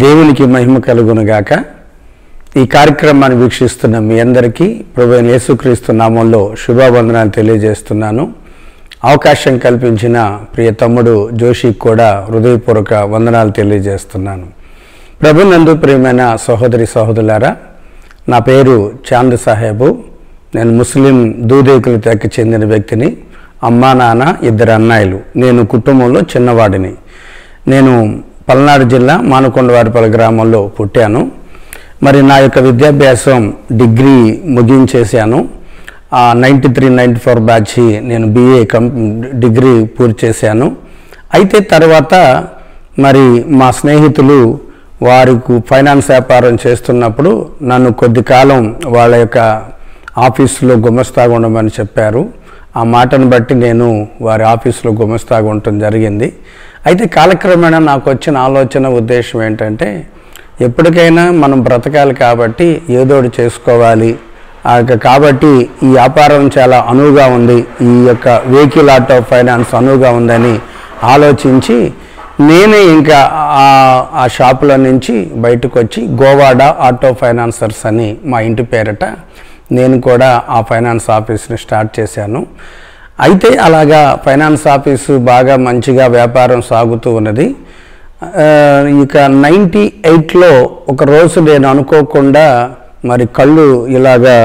దేవునికి మహిమ కలుగునుగాక. ఈ కార్యక్రమాన్ని వీక్షిస్తున్న మీ అందరికీ ప్రభువైన యేసుక్రీస్తు నామంలో శుభావందనాలు తెలియజేస్తున్నాను. అవకాశం కల్పించిన ప్రియ తమ్ముడు జోషికి కూడా హృదయపూర్వక వందనాలు తెలియజేస్తున్నాను. ప్రభునందు ప్రియమైన సహోదరి సహోదరులారా, నా పేరు చాంద్ సాహెబు. నేను ముస్లిం దూదేకుల తెగకు చెందిన వ్యక్తిని. అమ్మా నాన్న, ఇద్దరు అన్నయ్యలు. నేను కుటుంబంలో చిన్నవాడిని. నేను పల్నాడు జిల్లా మానకొండవారిపల్లి గ్రామంలో పుట్టాను. మరి నా యొక్క విద్యాభ్యాసం డిగ్రీ ముగించేశాను. 93-94 బ్యాచ్ నేను BA డిగ్రీ పూర్తి చేశాను. అయితే తర్వాత మరి మా స్నేహితులు వారికి ఫైనాన్స్ వ్యాపారం చేస్తున్నప్పుడు నన్ను కొద్ది కాలం వాళ్ళ యొక్క ఆఫీసులో గుమస్తాగా ఉండమని చెప్పారు. ఆ మాటను బట్టి నేను వారి ఆఫీసులో గుమస్తాగా ఉండటం జరిగింది. అయితే కాలక్రమేణా నాకు వచ్చిన ఆలోచన ఉద్దేశం ఏంటంటే, ఎప్పటికైనా మనం బ్రతకాలి కాబట్టి ఏదోటి చేసుకోవాలి కాబట్టి ఈ వ్యాపారం చాలా అనువుగా ఉంది, ఈ యొక్క వెహికల్ ఆటో ఫైనాన్స్ అనువుగా ఉందని ఆలోచించి నేనే ఇంకా ఆ షాపులో నుంచి బయటకు వచ్చి గోవాడ ఆటో ఫైనాన్సర్స్ అని మా ఇంటి పేరట నేను కూడా ఆ ఫైనాన్స్ ఆఫీస్ని స్టార్ట్ చేశాను. అయితే అలాగా ఫైనాన్స్ ఆఫీసు బాగా మంచిగా వ్యాపారం సాగుతూ ఉన్నది. ఇక 98లో ఒకరోజు నేను అనుకోకుండా మరి కళ్ళు ఇలాగా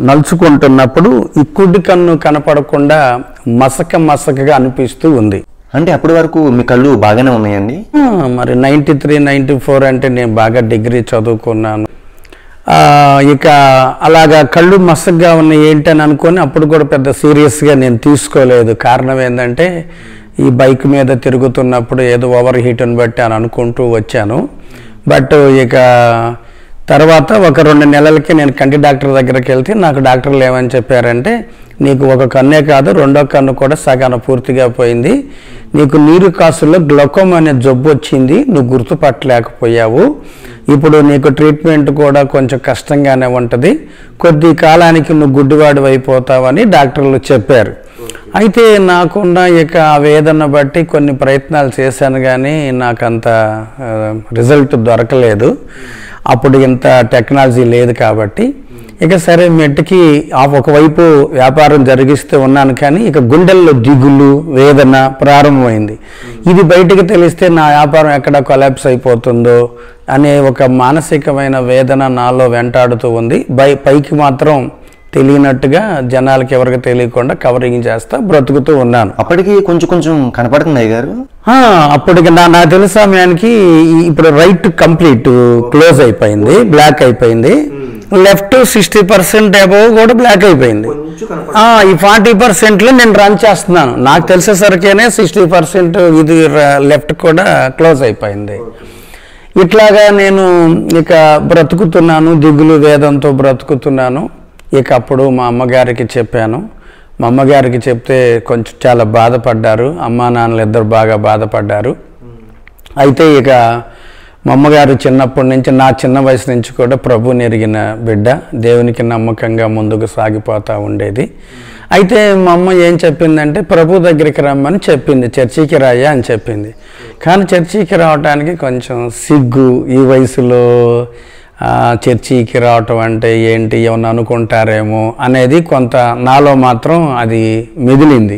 నలుచుకుంటున్నప్పుడు ఈ కుడి కన్ను కనపడకుండా మసకగా అనిపిస్తూ ఉంది. అంటే అప్పటి వరకు మీ కళ్ళు బాగానే ఉన్నాయండి? మరి 93-94 అంటే నేను బాగా డిగ్రీ చదువుకున్నాను. ఇక అలాగా కళ్ళు మసగ్గా ఉన్నాయి ఏంటని అనుకొని అప్పుడు కూడా పెద్ద సీరియస్గా నేను తీసుకోలేదు. కారణం ఏంటంటే ఈ బైక్ మీద తిరుగుతున్నప్పుడు ఏదో ఓవర్ హీట్ని బట్టి అని అనుకుంటూ వచ్చాను. బట్ ఇక తర్వాత ఒక 2 నెలలకి నేను కంటి డాక్టర్ దగ్గరికి వెళ్తే నాకు డాక్టర్లు ఏమని చెప్పారంటే, నీకు ఒక కన్నే కాదు రెండో కన్ను కూడా సగాన పూర్తిగా పోయింది, నీకు నీరు కాసుల్లో గ్లకోమా అనే జబ్బు వచ్చింది, నువ్వు గుర్తుపట్టలేకపోయావు, ఇప్పుడు నీకు ట్రీట్మెంట్ కూడా కొంచెం కష్టంగానే ఉంటుంది, కొద్ది కాలానికి నువ్వు గుడ్డివాడు అయిపోతావని డాక్టర్లు చెప్పారు. అయితే నాకున్న ఇక ఆ వేదన బట్టి కొన్ని ప్రయత్నాలు చేశాను, కానీ నాకంత రిజల్ట్ దొరకలేదు. అప్పుడు ఇంత టెక్నాలజీ లేదు కాబట్టి ఇక సరే మెట్టుకి ఒకవైపు వ్యాపారం జరిగిస్తూ ఉన్నాను, కానీ ఇక గుండెల్లో దిగులు వేదన ప్రారంభమైంది. ఇది బయటికి తెలిస్తే నా వ్యాపారం ఎక్కడ కొలాప్స్ అయిపోతుందో అనే ఒక మానసికమైన వేదన నాలో వెంటాడుతూ ఉంది. పైకి మాత్రం తెలియనట్టుగా జనాలకి ఎవరికి తెలియకుండా కవరింగ్ చేస్తా బ్రతుకుతూ ఉన్నాను. అప్పటికి కొంచెం కనపడుతుంది గారు. అప్పటికి నా తెలిసిన సమయానికి ఇప్పుడు రైట్ కంప్లీట్ క్లోజ్ అయిపోయింది, బ్లాక్ అయిపోయింది. లెఫ్ట్ 60% అబోవ్ కూడా బ్లాక్ అయిపోయింది. ఈ 40%లో నేను రన్ చేస్తున్నాను. నాకు తెలిసేసరికేనే 60% ఇది లెఫ్ట్ కూడా క్లోజ్ అయిపోయింది. ఇట్లాగా నేను ఇక బ్రతుకుతున్నాను, దిగులు వేదంతో బ్రతుకుతున్నాను. ఇక అప్పుడు మా అమ్మగారికి చెప్పాను. మా అమ్మగారికి చెప్తే కొంచెం చాలా బాధపడ్డారు. అమ్మా నాన్నలు ఇద్దరు బాగా బాధపడ్డారు. అయితే ఇక మా అమ్మగారు చిన్నప్పటి నుంచి, నా చిన్న వయసు నుంచి కూడా ప్రభువుని ఎరిగిన బిడ్డ, దేవునికి నమ్మకంగా ముందుకు సాగిపోతూ ఉండేది. అయితే మా అమ్మ ఏం చెప్పిందంటే, ప్రభు దగ్గరికి రమ్మని చెప్పింది, చర్చికి రాయా అని చెప్పింది. కానీ చర్చికి రావడానికి కొంచెం సిగ్గు, ఈ వయసులో చర్చికి రావటం అంటే ఏంటి, ఏమన్నా అనుకుంటారేమో అనేది కొంత నాలో మాత్రం అది మెదిలింది.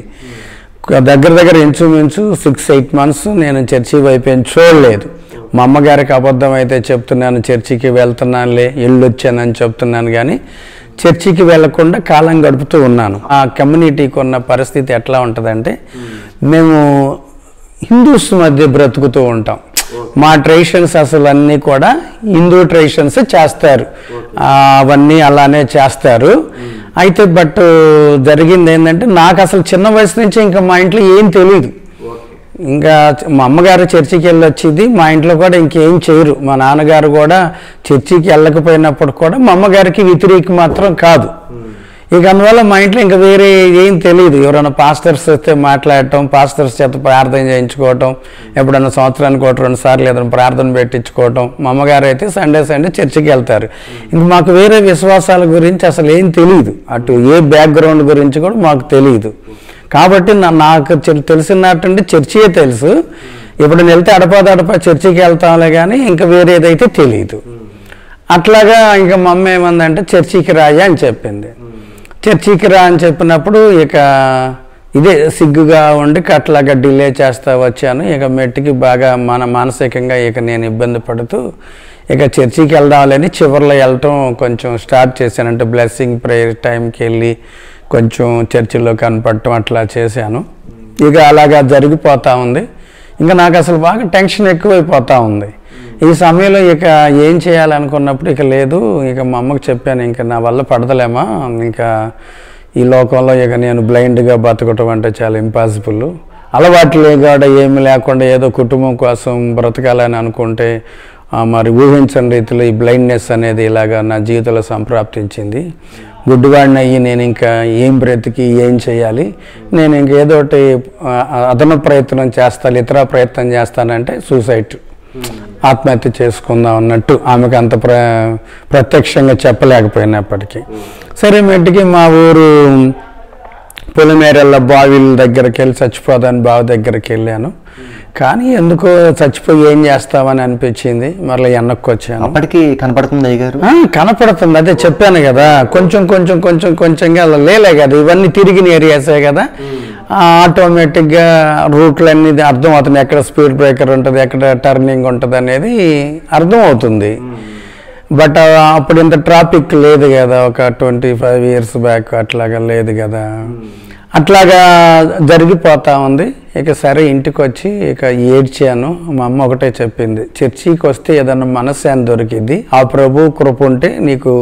దగ్గర ఇంచుమించు 6-8 మంత్స్ నేను చర్చి వైపు ఏం చూడలేదు. మా అమ్మగారికి అబద్ధం అయితే చెప్తున్నాను, చర్చికి వెళ్తున్నానులే, వెళ్ళొచ్చానని చెప్తున్నాను, కానీ చర్చికి వెళ్లకుండా కాలం గడుపుతూ ఉన్నాను. ఆ కమ్యూనిటీకి ఉన్న పరిస్థితి ఎట్లా ఉంటుందంటే, మేము హిందూస్ మధ్య బ్రతుకుతూ ఉంటాం. మా ట్రెడిషన్స్ అసలు అన్నీ కూడా హిందూ ట్రెడిషన్స్ చేస్తారు, అవన్నీ అలానే చేస్తారు. అయితే బట్ జరిగింది ఏంటంటే, నాకు అసలు చిన్న వయసు నుంచి ఇంకా మా ఇంట్లో ఏం తెలియదు. ఇంకా మా అమ్మగారు చర్చికి వెళ్ళొచ్చింది, మా ఇంట్లో కూడా ఇంకేం చేయరు. మా నాన్నగారు కూడా చర్చికి వెళ్ళకపోయినప్పుడు కూడా మా అమ్మగారికి వ్యతిరేకి మాత్రం కాదు. ఇక అందువల్ల మా ఇంట్లో ఇంకా వేరే ఏం తెలియదు. ఎవరైనా పాస్టర్స్ వస్తే మాట్లాడటం, పాస్టర్స్ చేత ప్రార్థన చేయించుకోవటం, ఎప్పుడన్నా సంవత్సరానికి 1-2 సార్లు ఏదైనా ప్రార్థన పెట్టించుకోవటం. మా అమ్మగారు అయితే సండే చర్చికి వెళ్తారు. ఇంక మాకు వేరే విశ్వాసాల గురించి అసలు ఏం తెలియదు, అటు ఏ బ్యాక్గ్రౌండ్ గురించి కూడా మాకు తెలియదు. కాబట్టి నాకు తెలిసినట్టుండి చర్చియే తెలుసు. ఇప్పుడు వెళ్తే అడపా చర్చికి వెళ్తాంలే కానీ ఇంకా వేరేదైతే తెలియదు. అట్లాగా ఇంకా మా అమ్మ ఏమందంటే చర్చికి రాయా అని చెప్పింది. చర్చికి రా అని చెప్పినప్పుడు ఇక ఇదే సిగ్గుగా ఉండి అట్లాగా డిలే చేస్తా వచ్చాను. ఇక మెట్టికి బాగా మానసికంగా ఇక నేను ఇబ్బంది పడుతూ ఇక చర్చికి వెళ్దామని చివరిలో వెళ్ళటం కొంచెం స్టార్ట్ చేశాను. అంటే బ్లెస్సింగ్ ప్రేయర్ టైంకి వెళ్ళి కొంచెం చర్చిలో కనపడటం అట్లా చేశాను. ఇక అలాగా జరిగిపోతూ ఉంది. ఇంకా నాకు అసలు బాగా టెన్షన్ ఎక్కువైపోతూ ఉంది. ఈ సమయంలో ఇక ఏం చేయాలనుకున్నప్పుడు ఇక లేదు, ఇక మా అమ్మకు చెప్పాను, ఇంకా నా వల్ల పడతలేమా, ఇంకా ఈ లోకంలో ఇక నేను బ్లైండ్గా బతకటం అంటే చాలా ఇంపాసిబుల్, అలవాట్లు కూడా ఏమి లేకుండా ఏదో కుటుంబం కోసం బ్రతకాలని అనుకుంటే మరి ఊహించని రీతిలో ఈ బ్లైండ్నెస్ అనేది ఇలాగా నా జీవితంలో సంప్రాప్తించింది. గుడ్డివాడిని అయ్యి నేను ఇంకా ఏం బ్రతికి ఏం చేయాలి, నేను ఇంకేదో ఒకటి అదన ప్రయత్నం చేస్తాను, ఇతర ప్రయత్నం చేస్తానంటే సూసైడ్, ఆత్మహత్య చేసుకుందాం అన్నట్టు ఆమెకు అంత ప్రత్యక్షంగా చెప్పలేకపోయినప్పటికీ సరే మెట్టికి మా ఊరు పొలిమేరల్ల బావిల దగ్గరికి వెళ్ళి చచ్చిపోదాని బావి దగ్గరికి వెళ్ళాను. కానీ ఎందుకో చచ్చిపోయి ఏం చేస్తామని అనిపించింది. మరలా వెనక్కి వచ్చాను. అప్పటికి కనపడుతుంది అయ్యగారు? కనపడుతుంది, అదే చెప్పాను కదా, కొంచెంగా అలా లేలే కదా, ఇవన్నీ తిరిగిన ఏరియాసే కదా, ఆటోమేటిక్గా రూట్లన్నీ అర్థం అవుతుంది, ఎక్కడ స్పీడ్ బ్రేకర్ ఉంటుంది, ఎక్కడ టర్నింగ్ ఉంటుంది అనేది అర్థం అవుతుంది. బట్ అప్పుడు ఇంత ట్రాఫిక్ లేదు కదా, ఒక 25 years బ్యాక్ అట్లాగా లేదు కదా, అట్లాగా జరిగిపోతూ ఉంది. ఇక సరే ఇంటికి వచ్చి ఇక ఏడ్చాను. మా అమ్మ ఒకటే చెప్పింది, చర్చికి వస్తే ఏదన్నా మనశ్శాంతి దొరికింది, ఆ ప్రభు కృప ఉంటే నీకు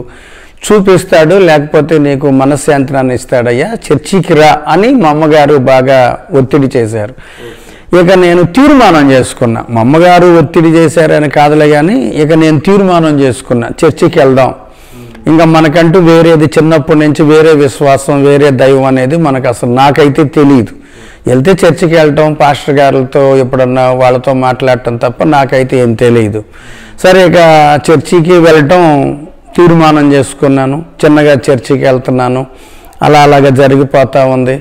చూపిస్తాడు, లేకపోతే నీకు మనశ్శాంతిని ఇస్తాడయ్యా, చర్చికి రా అని మా అమ్మగారు బాగా ఒత్తిడి చేశారు. ఇక నేను తీర్మానం చేసుకున్నా, మా అమ్మగారు ఒత్తిడి చేశారని కాదులే కానీ ఇక నేను తీర్మానం చేసుకున్నా, చర్చికి వెళ్దాం. ఇంకా మనకంటూ వేరేది చిన్నప్పటి నుంచి వేరే విశ్వాసం వేరే దైవం అనేది మనకు అసలు నాకైతే తెలియదు. వెళ్తే చర్చికి వెళ్ళటం, పాస్టర్ గారులతో ఎప్పుడన్నా వాళ్ళతో మాట్లాడటం తప్ప నాకైతే ఏం తెలియదు. సరే ఇక చర్చికి వెళ్ళటం తీర్మానం చేసుకున్నాను, చిన్నగా చర్చికి వెళ్తున్నాను. అలాగా జరిగిపోతూ ఉంది.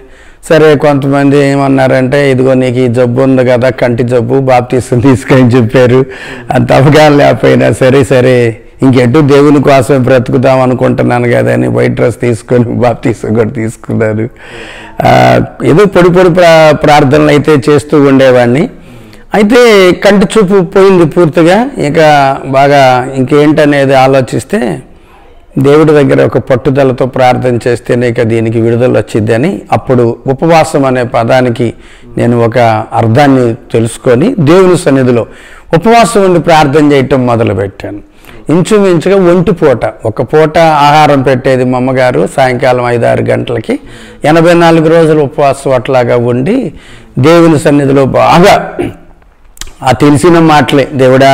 సరే కొంతమంది ఏమన్నారంటే, ఇదిగో నీకు ఈ జబ్బు ఉంది కదా, కంటి జబ్బు, బాప్తీసం తీసుకొని చెప్పారు. అంత అవగాహన లేకపోయినా సరే ఇంకెటు దేవుని కోసమే బ్రతుకుదాం అనుకుంటున్నాను కదా అని వైట్ డ్రెస్ తీసుకొని బాప్తీసం కూడా తీసుకున్నారు. ఏదో పొడి ప్రార్థనలు అయితే చేస్తూ ఉండేవాడిని. అయితే కంటి చూపు పోయింది పూర్తిగా. ఇక బాగా ఇంకేంటనేది ఆలోచిస్తే దేవుడి దగ్గర ఒక పట్టుదలతో ప్రార్థన చేస్తేనే ఇక దీనికి విడుదల వచ్చింది అని అప్పుడు ఉపవాసం అనే పదానికి నేను ఒక అర్థాన్ని తెలుసుకొని దేవుని సన్నిధిలో ఉపవాసం ఉండి ప్రార్థన చేయటం మొదలుపెట్టాను. ఇంచుమించుగా ఒంటి పూట, ఒక పూట ఆహారం పెట్టేది మా అమ్మగారు, సాయంకాలం 5-6 గంటలకి 84 రోజులు ఉపవాసం అట్లాగా ఉండి దేవుని సన్నిధిలో బాగా ఆ తెలిసిన మాటలే, దేవుడా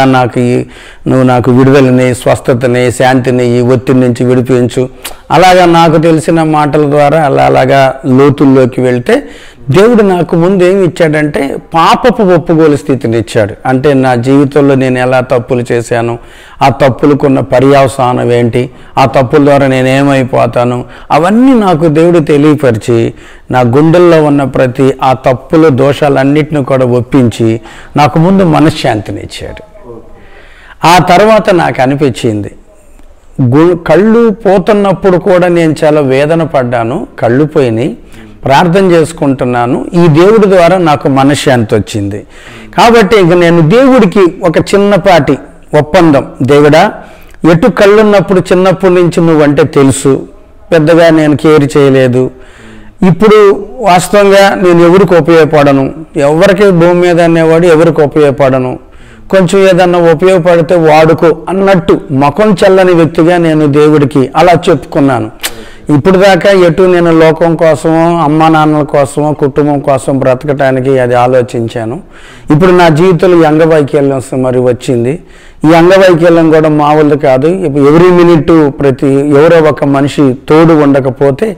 నువ్వు నాకు విడుదలని, స్వస్థతని, శాంతిని, ఈ ఒత్తిడి నుంచి విడిపించు, అలాగా నాకు తెలిసిన మాటల ద్వారా అలాగా లోతుల్లోకి వెళ్తే దేవుడు నాకు ముందు ఏమి ఇచ్చాడంటే పాపపు ఒప్పుకోలు స్థితిని ఇచ్చాడు. అంటే నా జీవితంలో నేను ఎలా తప్పులు చేశాను, ఆ తప్పులకున్న పర్యవసానం ఏంటి, ఆ తప్పుల ద్వారా నేనేమైపోతాను, అవన్నీ నాకు దేవుడు తెలియపరిచి నా గుండెల్లో ఉన్న ప్రతి ఆ తప్పుల దోషాలన్నిటిని కూడా ఒప్పించి నాకు ముందు మనశ్శాంతిని ఇచ్చాడు. ఆ తర్వాత నాకు అనిపించింది, కళ్ళు పోతున్నప్పుడు కూడా నేను చాలా వేదన పడ్డాను, కళ్ళు పోయినాయి, ప్రార్థన చేసుకుంటున్నాను, ఈ దేవుడి ద్వారా నాకు మనశ్శాంతి వచ్చింది. కాబట్టి ఇంక నేను దేవుడికి ఒక చిన్నపాటి ఒప్పందం, దేవుడా ఎటు కళ్ళున్నప్పుడు చిన్నప్పటి నుంచి నువ్వంటే తెలుసు, పెద్దగా నేను కేర్ చేయలేదు, ఇప్పుడు వాస్తవంగా నేను ఎవరికి ఉపయోగపడను, ఎవరికి భూమి మీద అనేవాడు ఎవరికి ఉపయోగపడను, కొంచెం ఏదన్నా ఉపయోగపడితే వాడుకో అన్నట్టు ముఖం చల్లని వ్యక్తిగా నేను దేవుడికి అలా చెప్పుకున్నాను. ఇప్పుడు దాకా ఎటు నేను లోకం కోసమో, అమ్మా నాన్నల కోసమో, కుటుంబం కోసం బ్రతకటానికి అది ఆలోచించాను. ఇప్పుడు నా జీవితంలో ఈ అంగవైకల్యం మరి వచ్చింది. ఈ అంగవైకల్యం కూడా మామూలు కాదు. ఎవ్రీ మినిట్ ఎవరో ఒక మనిషి తోడు ఉండకపోతే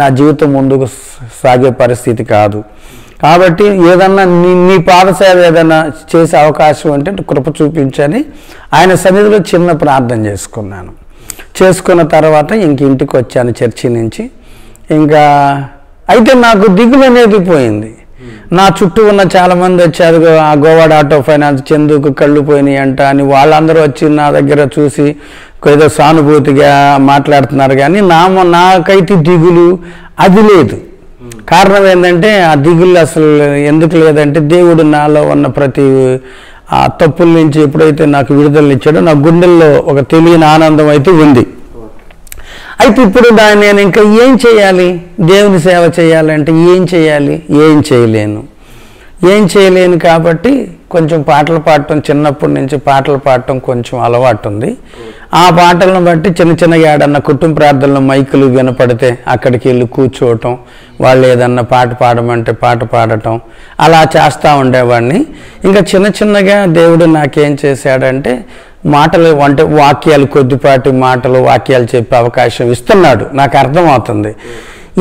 నా జీవితం ముందుకు సాగే పరిస్థితి కాదు. కాబట్టి ఏదన్నా నీ పాదసేవ ఏదైనా చేసే అవకాశం అంటే కృప చూపించని ఆయన సన్నిధిలో చిన్న ప్రార్థన చేసుకున్నాను. చేసుకున్న తర్వాత ఇంటికి వచ్చాను చర్చి నుంచి. ఇంకా అయితే నాకు దిగులు అనేది పోయింది. నా చుట్టూ ఉన్న చాలామంది వచ్చారు, ఆ గోవాడ ఆటో ఫైనాన్స్ చందుకు కళ్ళు పోయినాయి అంట అని వాళ్ళందరూ వచ్చి నా దగ్గర చూసి ఏదో సానుభూతిగా మాట్లాడుతున్నారు. కానీ నాకైతే దిగులు అది లేదు. కారణం ఏంటంటే ఆ దిగులు అసలు ఎందుకు లేదంటే దేవుడు నాలో ఉన్న ప్రతి ఆ తప్పుల నుంచి ఎప్పుడైతే నాకు విడుదల ఇచ్చాడో నా గుండెల్లో ఒక తెలియని ఆనందం అయితే ఉంది. అయితే ఇప్పుడు నేను ఇంకా ఏం చేయాలి? దేవుని సేవ చేయాలంటే ఏం చేయాలి? ఏం చేయలేను కాబట్టి కొంచెం పాటలు పాడటం, చిన్నప్పటి నుంచి పాటలు పాడటం కొంచెం అలవాటు ఉంది. ఆ పాటలను బట్టి చిన్నగా ఏడన్నా కుటుంబ ప్రార్థనలో మైకులు వినపడితే అక్కడికి వెళ్ళి కూర్చోవటం, వాళ్ళు ఏదన్నా పాట పాడమంటే పాట పాడటం అలా చేస్తూ ఉండేవాడిని. ఇంకా చిన్నగా దేవుడు నాకేం చేశాడంటే మాటలు అంటే వాక్యాలు, కొద్దిపాటి మాటలు వాక్యాలు చెప్పే అవకాశం ఇస్తున్నాడు. నాకు అర్థమవుతుంది.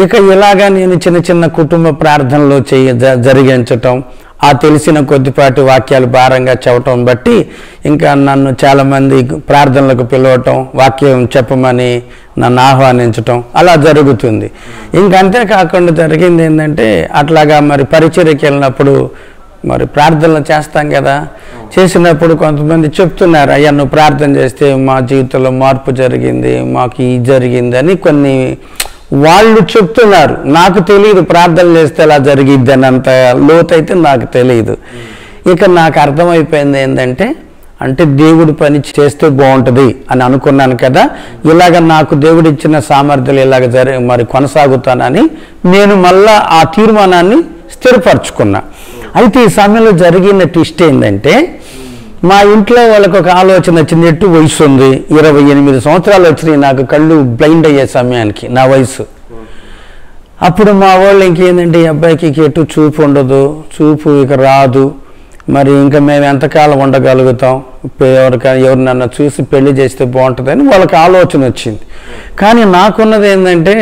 ఇక ఇలాగా నేను చిన్న కుటుంబ ప్రార్థనలు జరిగించటం, ఆ తెలిసిన కొద్దిపాటి వాక్యాలు భారంగా చెప్పటం బట్టి ఇంకా నన్ను చాలామంది ప్రార్థనలకు పిలవటం, వాక్యం చెప్పమని నన్ను ఆహ్వానించటం అలా జరుగుతుంది. ఇంకంతేకాకుండా జరిగింది ఏంటంటే అట్లాగా మరి పరిచర్యకి వెళ్ళినప్పుడు మరి ప్రార్థనలు చేస్తాం కదా, చేసినప్పుడు కొంతమంది చెప్తున్నారు, అయ్యా నువ్వు ప్రార్థన చేస్తే మా జీవితంలో మార్పు జరిగింది, మాకు ఇది జరిగింది అని కొన్ని వాళ్ళు చెప్తున్నారు. నాకు తెలియదు ప్రార్థన చేస్తే అలా జరిగిద్ది అని, అంత లోతైతే నాకు తెలియదు. ఇక నాకు అర్థమైపోయింది ఏంటంటే అంటే దేవుడి పని చేస్తే బాగుంటుంది అని అనుకున్నాను కదా, ఇలాగ నాకు దేవుడు ఇచ్చిన సామర్థ్యాలు ఇలాగ మరి కొనసాగుతానని నేను మళ్ళా ఆ తీర్మానాన్ని స్థిరపరచుకున్నా. అయితే ఈ సమయంలో జరిగిన ట్విస్ట్ ఏంటంటే మా ఇంట్లో వాళ్ళకి ఒక ఆలోచన వచ్చింది. ఎటు వయసు ఉంది, 28 సంవత్సరాలు వచ్చినాయి నాకు, కళ్ళు బ్లైండ్ అయ్యే సమయానికి నా వయసు. అప్పుడు మా వాళ్ళు ఇంకేంటంటే ఈ అబ్బాయికి ఎటు చూపు ఉండదు, చూపు ఇక రాదు, మరి ఇంకా మేము ఎంతకాలం ఉండగలుగుతాం, ఎవరినన్నా చూసి పెళ్లి చేస్తే బాగుంటుందని వాళ్ళకి ఆలోచన వచ్చింది. కానీ నాకున్నది ఏంటంటే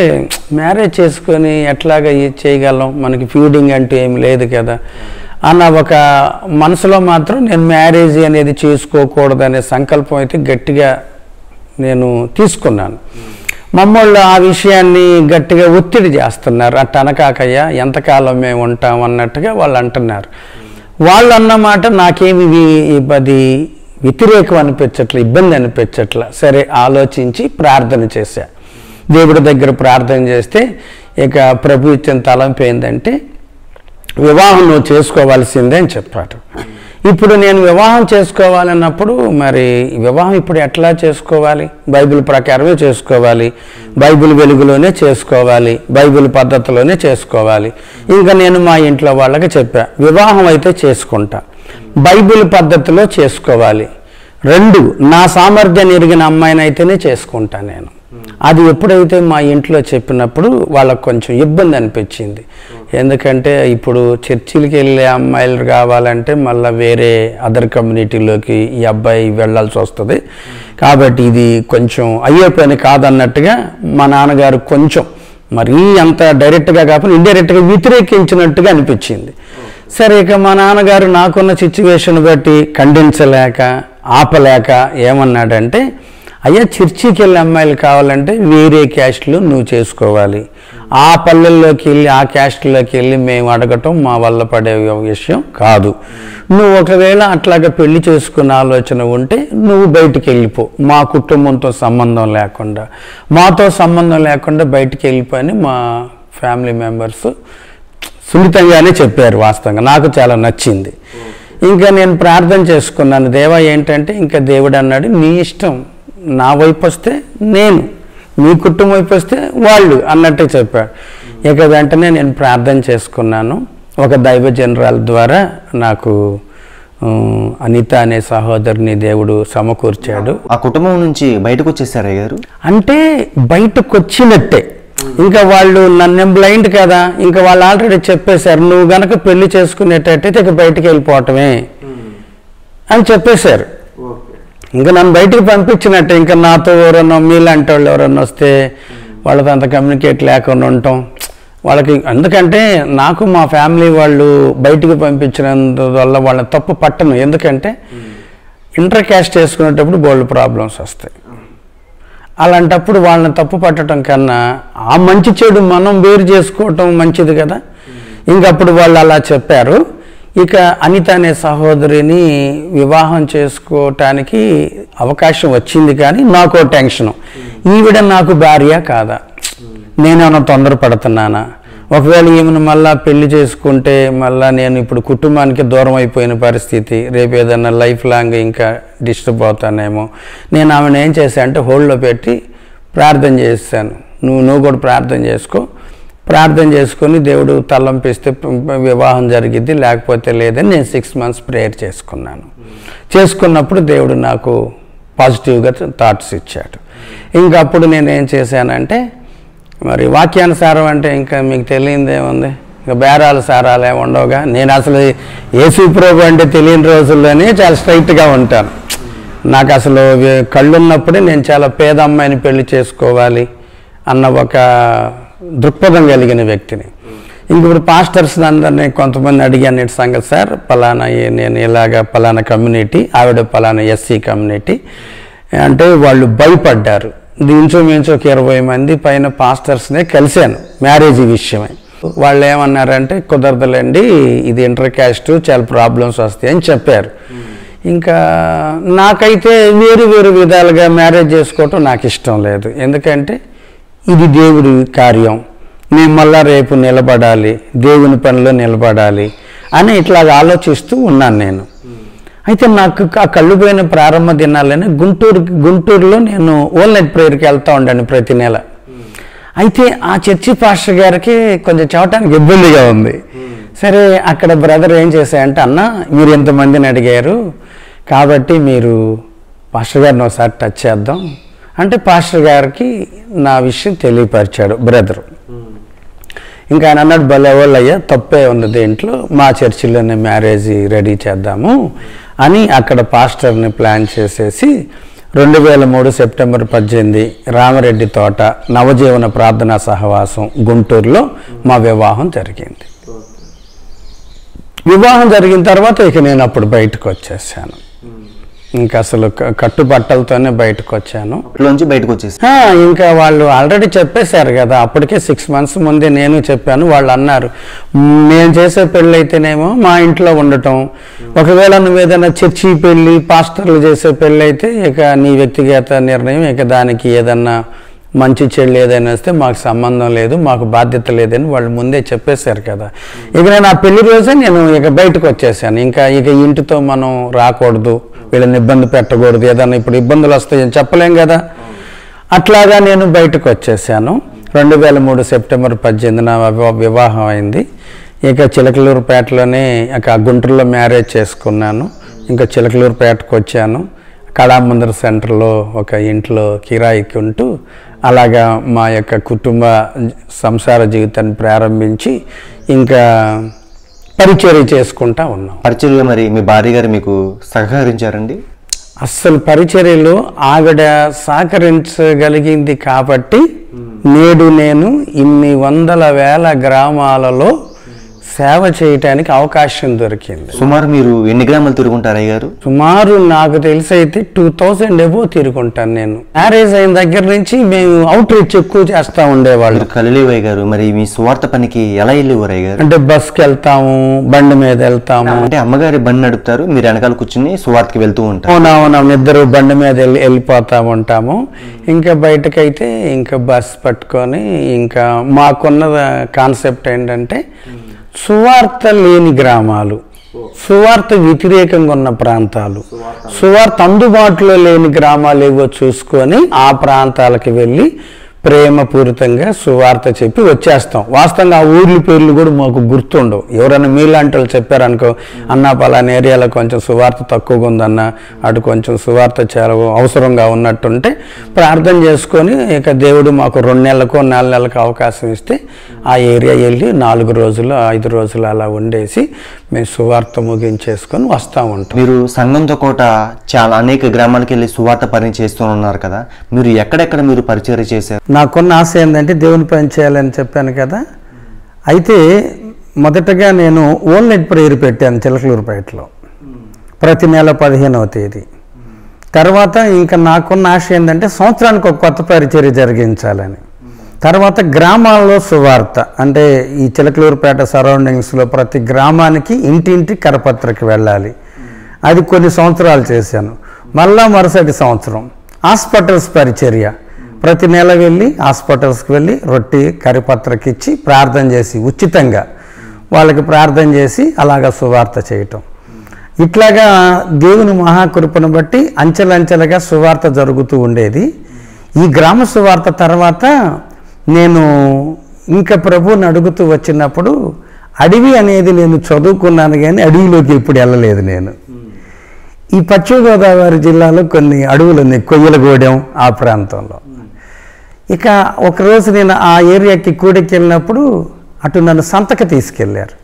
మ్యారేజ్ చేసుకొని ఎట్లాగా చేయగలం, మనకి ఫీడింగ్ అంటూ ఏమి లేదు కదా అన్న ఒక మనసులో మాత్రం నేను మ్యారేజ్ అనేది చేసుకోకూడదనే సంకల్పం అయితే గట్టిగా నేను తీసుకున్నాను. మమ్మల్ని ఆ విషయాన్ని గట్టిగా ఒత్తిడి చేస్తున్నారు. అట్ట అనకాకయ్యా ఎంతకాలం మేము ఉంటాం అన్నట్టుగా వాళ్ళు అంటున్నారు. వాళ్ళు అన్నమాట నాకేమి అది వ్యతిరేకం అనిపించట్లే, ఇబ్బంది అనిపించట్లే. సరే ఆలోచించి ప్రార్థన చేశా. దేవుడి దగ్గర ప్రార్థన చేస్తే ఇక ప్రభు ఇచ్చిన తలంపు ఏంటంటే వివాహం నువ్వు చేసుకోవాల్సిందే అని చెప్పాడు. ఇప్పుడు నేను వివాహం చేసుకోవాలన్నప్పుడు మరి వివాహం ఇప్పుడు ఎట్లా చేసుకోవాలి? బైబిల్ ప్రకారమే చేసుకోవాలి, బైబిల్ వెలుగులోనే చేసుకోవాలి, బైబిల్ పద్ధతిలోనే చేసుకోవాలి. ఇంకా నేను మా ఇంట్లో వాళ్ళకి చెప్పా, వివాహం అయితే చేసుకుంటా, బైబిల్ పద్ధతిలో చేసుకోవాలి. 2 నా సామర్థ్యాన్ని ఎరిగిన అమ్మాయిని అయితేనే చేసుకుంటా నేను. అది ఎప్పుడైతే మా ఇంట్లో చెప్పినప్పుడు వాళ్ళకు కొంచెం ఇబ్బంది అనిపించింది. ఎందుకంటే ఇప్పుడు చర్చిలకి వెళ్ళే అమ్మాయిలు కావాలంటే మళ్ళీ వేరే అదర్ కమ్యూనిటీలోకి ఈ అబ్బాయి వెళ్ళాల్సి వస్తుంది. కాబట్టి ఇది కొంచెం అయ్యే పని కాదన్నట్టుగా మా నాన్నగారు కొంచెం మరీ అంత డైరెక్ట్గా కాకుండా ఇండైరెక్ట్గా వ్యతిరేకించినట్టుగా అనిపించింది. సరే ఇక మా నాన్నగారు నాకున్న సిచ్యువేషన్ బట్టి ఖండించలేక ఆపలేక ఏమన్నాడంటే, అయ్యా చర్చికి వెళ్ళే అమ్మాయిలు కావాలంటే వేరే క్యాస్ట్లో నువ్వు చేసుకోవాలి, ఆ పల్లెల్లోకి వెళ్ళి ఆ క్యాస్ట్లోకి వెళ్ళి మేము అడగటం మా వల్ల పడే విషయం కాదు. నువ్వు ఒకవేళ అట్లాగా పెళ్లి చేసుకున్న ఆలోచన ఉంటే నువ్వు బయటికి వెళ్ళిపో, మా కుటుంబంతో సంబంధం లేకుండా, మాతో సంబంధం లేకుండా బయటికి వెళ్ళిపోయి మా ఫ్యామిలీ మెంబర్స్ సున్నితంగానే చెప్పారు. వాస్తవంగా నాకు చాలా నచ్చింది. ఇంకా నేను ప్రార్థన చేసుకున్నాను, దేవా ఏంటంటే ఇంకా దేవుడు అన్నాడు నీ ఇష్టం, నా వైపు వస్తే నేను, మీ కుటుంబం వైపు వస్తే వాళ్ళు అన్నట్టు చెప్పాడు. ఇక వెంటనే నేను ప్రార్థన చేసుకున్నాను. ఒక దైవ జనరాల ద్వారా నాకు అనిత అనే సహోదరిని దేవుడు సమకూర్చాడు. ఆ కుటుంబం నుంచి బయటకు వచ్చేసారా గారు? అంటే బయటకు వచ్చినట్టే. ఇంకా వాళ్ళు నన్ను బ్లైండ్ కదా, ఇంకా వాళ్ళు ఆల్రెడీ చెప్పేశారు, నువ్వు గనక పెళ్లి చేసుకునేటట్టయితే ఇక బయటికి వెళ్ళిపోవటమే అని చెప్పేశారు. ఇంకా నన్ను బయటికి పంపించినట్టే. ఇంకా నాతో ఎవరన్నా మీలాంటి వాళ్ళు ఎవరన్నా వస్తే వాళ్ళతో అంత కమ్యూనికేట్ లేకుండా ఉండటం వాళ్ళకి, ఎందుకంటే నాకు మా ఫ్యామిలీ వాళ్ళు బయటికి పంపించినందువల్ల వాళ్ళని తప్పు పట్టను. ఎందుకంటే ఇంటర్ క్యాస్ట్ చేసుకునేటప్పుడు బోల్డ్ ప్రాబ్లమ్స్ వస్తాయి. అలాంటప్పుడు వాళ్ళని తప్పు పట్టడం కన్నా ఆ మంచి చెడు మనం వేరు చేసుకోవటం మంచిది కదా. ఇంకప్పుడు వాళ్ళు అలా చెప్పారు. ఇక అనిత అనే సహోదరిని వివాహం చేసుకోవటానికి అవకాశం వచ్చింది, కానీ నాకో టెన్షను, ఈవిడ నాకు భార్య కాదా, నేనేమన్నా తొందరపడుతున్నానా, ఒకవేళ ఈమెను మళ్ళా పెళ్లి చేసుకుంటే మళ్ళీ నేను ఇప్పుడు కుటుంబానికి దూరం అయిపోయిన పరిస్థితి, రేపు ఏదన్నా లైఫ్ లాంగ్ ఇంకా డిస్టర్బ్ అవుతానేమో. నేను ఆమెను ఏం చేశాను అంటే హోల్డ్లో పెట్టి ప్రార్థన చేశాను. నువ్వు కూడా ప్రార్థన చేసుకో, ప్రార్థన చేసుకొని దేవుడు తలంపిస్తే వివాహం జరిగిద్ది, లేకపోతే లేదని నేను 6 months ప్రేయర్ చేసుకున్నాను. చేసుకున్నప్పుడు దేవుడు నాకు పాజిటివ్గా థాట్స్ ఇచ్చాడు. ఇంకా అప్పుడు నేను ఏం చేశానంటే, మరి వాక్యానుసారం అంటే ఇంకా మీకు తెలియదేముంది, ఇంకా బేరాలు సారాలు ఏమి ఉండవుగా. నేను అసలు యేసు ప్రభు అంటే తెలియని రోజుల్లోనే చాలా స్ట్రైట్గా ఉంటాను. నాకు అసలు కళ్ళున్నప్పుడే నేను చాలా పేద అమ్మాయిని పెళ్లి చేసుకోవాలి అన్న ఒక దృక్పథం కలిగిన వ్యక్తిని. ఇంక ఇప్పుడు పాస్టర్స్ అందరినీ కొంతమంది అడిగాను, నేను సంగతి సార్ పలానా నేను ఇలాగా పలానా కమ్యూనిటీ, ఆవిడ పలానా ఎస్సీ కమ్యూనిటీ అంటే వాళ్ళు భయపడ్డారు. ఇంచుమించు ఒక 20 మంది పైన పాస్టర్స్నే కలిశాను మ్యారేజ్ విషయమై. వాళ్ళు ఏమన్నారంటే కుదరదులేండి, ఇది ఇంటర్ క్యాస్ట్, చాలా ప్రాబ్లమ్స్ వస్తాయని చెప్పారు. ఇంకా నాకైతే వేరు వేరు విధాలుగా మ్యారేజ్ చేసుకోవటం నాకు ఇష్టం లేదు. ఎందుకంటే ఇది దేవుడి కార్యం, నేను మళ్ళా రేపు నిలబడాలి, దేవుని పనిలో నిలబడాలి అని ఇట్లాగ ఆలోచిస్తూ ఉన్నాను నేను. అయితే నాకు ఆ కళ్ళు పోయిన ప్రారంభ దినాలని గుంటూరులో నేను ఓల్నైట్ ప్రేయర్కి వెళ్తూ ఉండాను ప్రతి నెల. అయితే ఆ చర్చి పాస్టర్ గారికి కొంచెం చెప్పడానికి ఇబ్బందిగా ఉంది. సరే అక్కడ బ్రదర్ ఏం చేశాయంటే, అన్న మీరు ఎంతమందిని అడిగారు కాబట్టి మీరు పాస్టర్ గారిని ఒకసారి టచ్ చేద్దాం అంటే పాస్టర్ గారికి నా విషయం తెలియపరిచాడు బ్రదరు. ఇంకా ఆయన అన్నాడు, భలే వాళ్ళు అయ్యా, తప్పే ఉంది దీంట్లో, మా చర్చిలోనే మ్యారేజ్ రెడీ చేద్దాము అని అక్కడ పాస్టర్ని ప్లాన్ చేసేసి 2003 సెప్టెంబర్ 18 రామరెడ్డి తోట నవజీవన ప్రార్థనా సహవాసం గుంటూరులో మా వివాహం జరిగింది. వివాహం జరిగిన తర్వాత ఇక నేను అప్పుడు బయటకు వచ్చేసాను. ఇంకా అసలు కట్టుబట్టలతోనే బయటకు వచ్చాను. ఇంకా వాళ్ళు ఆల్రెడీ చెప్పేశారు కదా, అప్పటికే 6 months ముందే నేను చెప్పాను. వాళ్ళు అన్నారు, నేను చేసే పెళ్ళి అయితేనేమో మా ఇంట్లో ఉండటం, ఒకవేళ నువ్వు ఏదైనా చర్చి పెళ్ళి పాస్టర్లు చేసే పెళ్ళి అయితే ఇక నీ వ్యక్తిగత నిర్ణయం, ఇక దానికి ఏదన్నా మంచి చెల్లి ఏదైనా వస్తే మాకు సంబంధం లేదు, మాకు బాధ్యత లేదని వాళ్ళు ముందే చెప్పేశారు కదా. ఇక నేను ఆ పెళ్లి రోజే నేను ఇక బయటకు వచ్చేసాను. ఇక ఇంటితో మనం రాకూడదు, వీళ్ళని ఇబ్బంది పెట్టకూడదు, ఏదన్నా ఇప్పుడు ఇబ్బందులు వస్తాయని చెప్పలేం కదా. అట్లాగా నేను బయటకు వచ్చేసాను. 2003 సెప్టెంబర్ 18 వివాహం అయింది. ఇక చిలకలూరుపేటలోనే ఇక గుంటూరులో మ్యారేజ్ చేసుకున్నాను. ఇంకా చిలకలూరుపేటకు వచ్చాను. కళామందిర సెంటర్లో ఒక ఇంట్లో కిరాయికి ఉంటూ అలాగా మా యొక్క కుటుంబ సంసార జీవితాన్ని ప్రారంభించి ఇంకా పరిచర్య చేసుకుంటా ఉన్నాం. పరిచర్య మరి మీ భార్య గారు మీకు సహకరించారండి? అస్సలు పరిచర్యలో ఆవిడ సహకరించగలిగింది కాబట్టి నేడు నేను ఇన్ని వందల వేల గ్రామాలలో సేవ చేయటానికి అవకాశం దొరికింది. సుమారు మీరు ఎన్ని గ్రామాలు తిరుగుంటారు అయ్యారు? సుమారు నాకు తెలిసి అయితే 2000 ఎబో తిరుగుంటాను నేను. మ్యారేజ్ అయిన దగ్గర నుంచి మేము అవుట్ రీచ్ ఎక్కువ చేస్తూ ఉండేవాళ్ళు. కలిలేవయ్య గారు, మరి మీ సువార్త పనికి ఎలా వెళ్ళేవారు అయ్యారు? అంటే బస్కి వెళ్తాము, బండి మీద వెళ్తాము. అంటే అమ్మగారి బండి నడుపుతారు, మీరు వెనకాల కూర్చుని సువార్తకి వెళ్తూ ఉంటారు? అవునవును, ఇద్దరు బండి మీద వెళ్ళిపోతా ఉంటాము. ఇంకా బయటకైతే ఇంకా బస్ పట్టుకొని, ఇంకా మాకున్న కాన్సెప్ట్ ఏంటంటే సువార్త లేని గ్రామాలు, సువార్త వ్యతిరేకంగా ఉన్న ప్రాంతాలు, సువార్త అందుబాటులో లేని గ్రామాలు ఏవో చూసుకొని ఆ ప్రాంతాలకు వెళ్ళి ప్రేమపూరితంగా సువార్త చెప్పి వచ్చేస్తాం. వాస్తవంగా ఆ ఊర్ల పేర్లు కూడా మాకు గుర్తుండవు. ఎవరైనా మీలాంటి వాళ్ళు చెప్పారనుకో, అన్న పలానా ఏరియాలో కొంచెం సువార్త తక్కువగా ఉందన్న, అటు కొంచెం సువార్త చాలా అవసరంగా ఉన్నట్టుంటే ప్రార్థన చేసుకొని ఇక దేవుడు మాకు 2 నెలలకో 4 నెలలకు అవకాశం ఇస్తే ఆ ఏరియా వెళ్ళి 4 రోజులు 5 రోజులు అలా ఉండేసి మేము సువార్త ముగించేసుకొని వస్తూ ఉంటాం. మీరు సంఘంతో కోట చాలా అనేక గ్రామాలకు వెళ్ళి సువార్త పని చేస్తూ ఉన్నారు కదా, మీరు ఎక్కడెక్కడ మీరు పరిచర్య చేశారు? నాకున్న ఆశ ఏంటంటే దేవుని పని చేయాలని చెప్పాను కదా. అయితే మొదటగా నేను ఓన్లైట్ ప్రేయర్ పెట్టాను చిలకలూరుపేటలో ప్రతి నెల 15వ తేదీ. తర్వాత ఇంకా నాకున్న ఆశ ఏంటంటే సంవత్సరానికి ఒక కొత్త పరిచర్య జరిగించాలని. తర్వాత గ్రామాల్లో సువార్త అంటే ఈ చిలకలూరుపేట సరౌండింగ్స్లో ప్రతి గ్రామానికి ఇంటింటి కరపత్రిక వెళ్ళాలి. అది కొన్ని సంవత్సరాలు చేశాను. మళ్ళా మరుసటి సంవత్సరం హాస్పిటల్స్ పరిచర్య, ప్రతి నెల వెళ్ళి హాస్పిటల్స్కి వెళ్ళి రొట్టి కరిపత్రిక ఇచ్చి ప్రార్థన చేసి ఉచితంగా వాళ్ళకి ప్రార్థన చేసి అలాగా సువార్త చేయటం. ఇట్లాగా దేవుని మహాకృపను బట్టి అంచెలంచెలుగా సువార్త జరుగుతూ ఉండేది. ఈ గ్రామ సువార్త తర్వాత నేను ఇంకా ప్రభువుని అడుగుతూ వచ్చినప్పుడు అడవి అనేది నేను చదువుకున్నాను కానీ అడవిలోకి ఎప్పుడు వెళ్ళలేదు నేను. ఈ పశ్చిమ గోదావరి జిల్లాలో కొన్ని అడవులు ఉన్నాయి, కొయ్యలగూడెం ఆ ప్రాంతంలో. ఇక ఒకరోజు నేను ఆ ఏరియాకి కూడికి వెళ్ళినప్పుడు అటు నన్ను సంతకి తీసుకెళ్ళారు.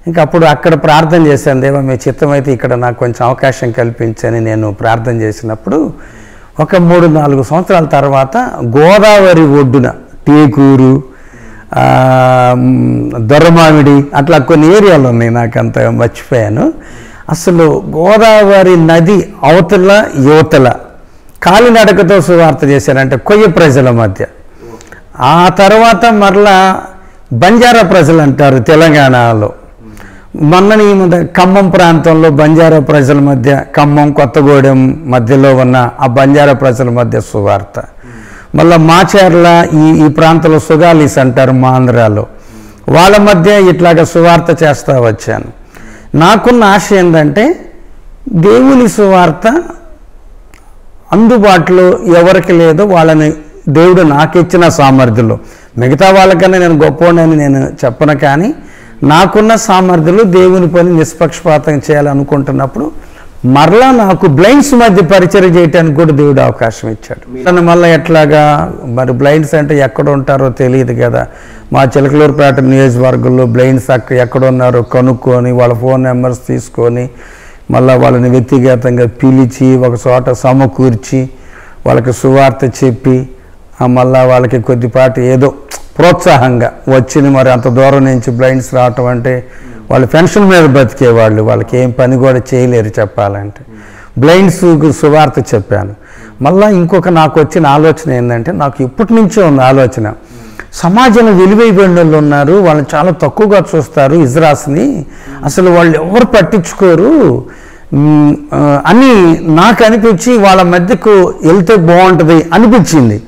ఇంకా అప్పుడు అక్కడ ప్రార్థన చేశాను, దేవా మీ చిత్తం అయితే ఇక్కడ నాకు కొంచెం అవకాశం కల్పించని నేను ప్రార్థన చేసినప్పుడు ఒక 3-4 సంవత్సరాల తర్వాత గోదావరి ఒడ్డున టేకూరు, దొరమామిడి అట్లా కొన్ని ఏరియాలు ఉన్నాయి, నాకు అంత మర్చిపోయాను. అసలు గోదావరి నది అవతల యువతల కాలినడకతో సువార్త చేశారంటే కొయ్య ప్రజల మధ్య. ఆ తర్వాత మరలా బంజారా ప్రజలు అంటారు తెలంగాణలో, మొన్నని ఖమ్మం ప్రాంతంలో బంజారా ప్రజల మధ్య, ఖమ్మం కొత్తగూడెం మధ్యలో ఉన్న ఆ బంజారా ప్రజల మధ్య సువార్త. మళ్ళీ మాచర్ల ఈ ప్రాంతంలో సుగాలీస్ అంటారు మా ఆంధ్రాలో, వాళ్ళ మధ్య ఇట్లాగా సువార్త చేస్తూ వచ్చాను. నాకున్న ఆశ ఏంటంటే దేవుని సువార్త అందుబాటులో ఎవరికి లేదో వాళ్ళని దేవుడు నాకు ఇచ్చిన సామర్థ్యంలో, మిగతా వాళ్ళకన్నా నేను గొప్పవాడిని నేను చెప్పను, కానీ నాకున్న సామర్థ్యంలో దేవుని పని నిష్పక్షపాతం చేయాలనుకుంటున్నప్పుడు మరలా నాకు బ్లైండ్స్ మధ్య పరిచయం చేయడానికి కూడా దేవుడు అవకాశం ఇచ్చాడు. తను మళ్ళీ ఎట్లాగా మరి బ్లైండ్స్ అంటే ఎక్కడ ఉంటారో తెలియదు కదా, మా చిలకలూరుపేట నియోజకవర్గంలో బ్లైండ్స్ ఎక్కడ ఉన్నారో కనుక్కొని వాళ్ళ ఫోన్ నెంబర్స్ తీసుకొని మళ్ళీ వాళ్ళని వ్యక్తిగతంగా పిలిచి ఒక చోట సమకూర్చి వాళ్ళకి సువార్త చెప్పి మళ్ళీ వాళ్ళకి కొద్దిపాటి ఏదో ప్రోత్సాహంగా వచ్చింది. మరి అంత దూరం నుంచి బ్లైండ్స్ రావటం అంటే వాళ్ళు పెన్షన్ మీద బతికేవాళ్ళు, వాళ్ళకి ఏం పని కూడా చేయలేరు చెప్పాలంటే. బ్లైండ్స్ సువార్త చెప్పాను. మళ్ళీ ఇంకొక నాకు వచ్చిన ఆలోచన ఏంటంటే, నాకు ఇప్పటి నుంచే ఉన్న ఆలోచన, సమాజంలో విలువైపోయిన వాళ్ళు ఉన్నారు, వాళ్ళని చాలా తక్కువగా చూస్తారు ఇజ్రాస్ని, అసలు వాళ్ళు ఎవరు పట్టించుకోరు అని నాకు అనిపించి వాళ్ళ మధ్యకు వెళ్తే బాగుంటుంది అనిపించింది.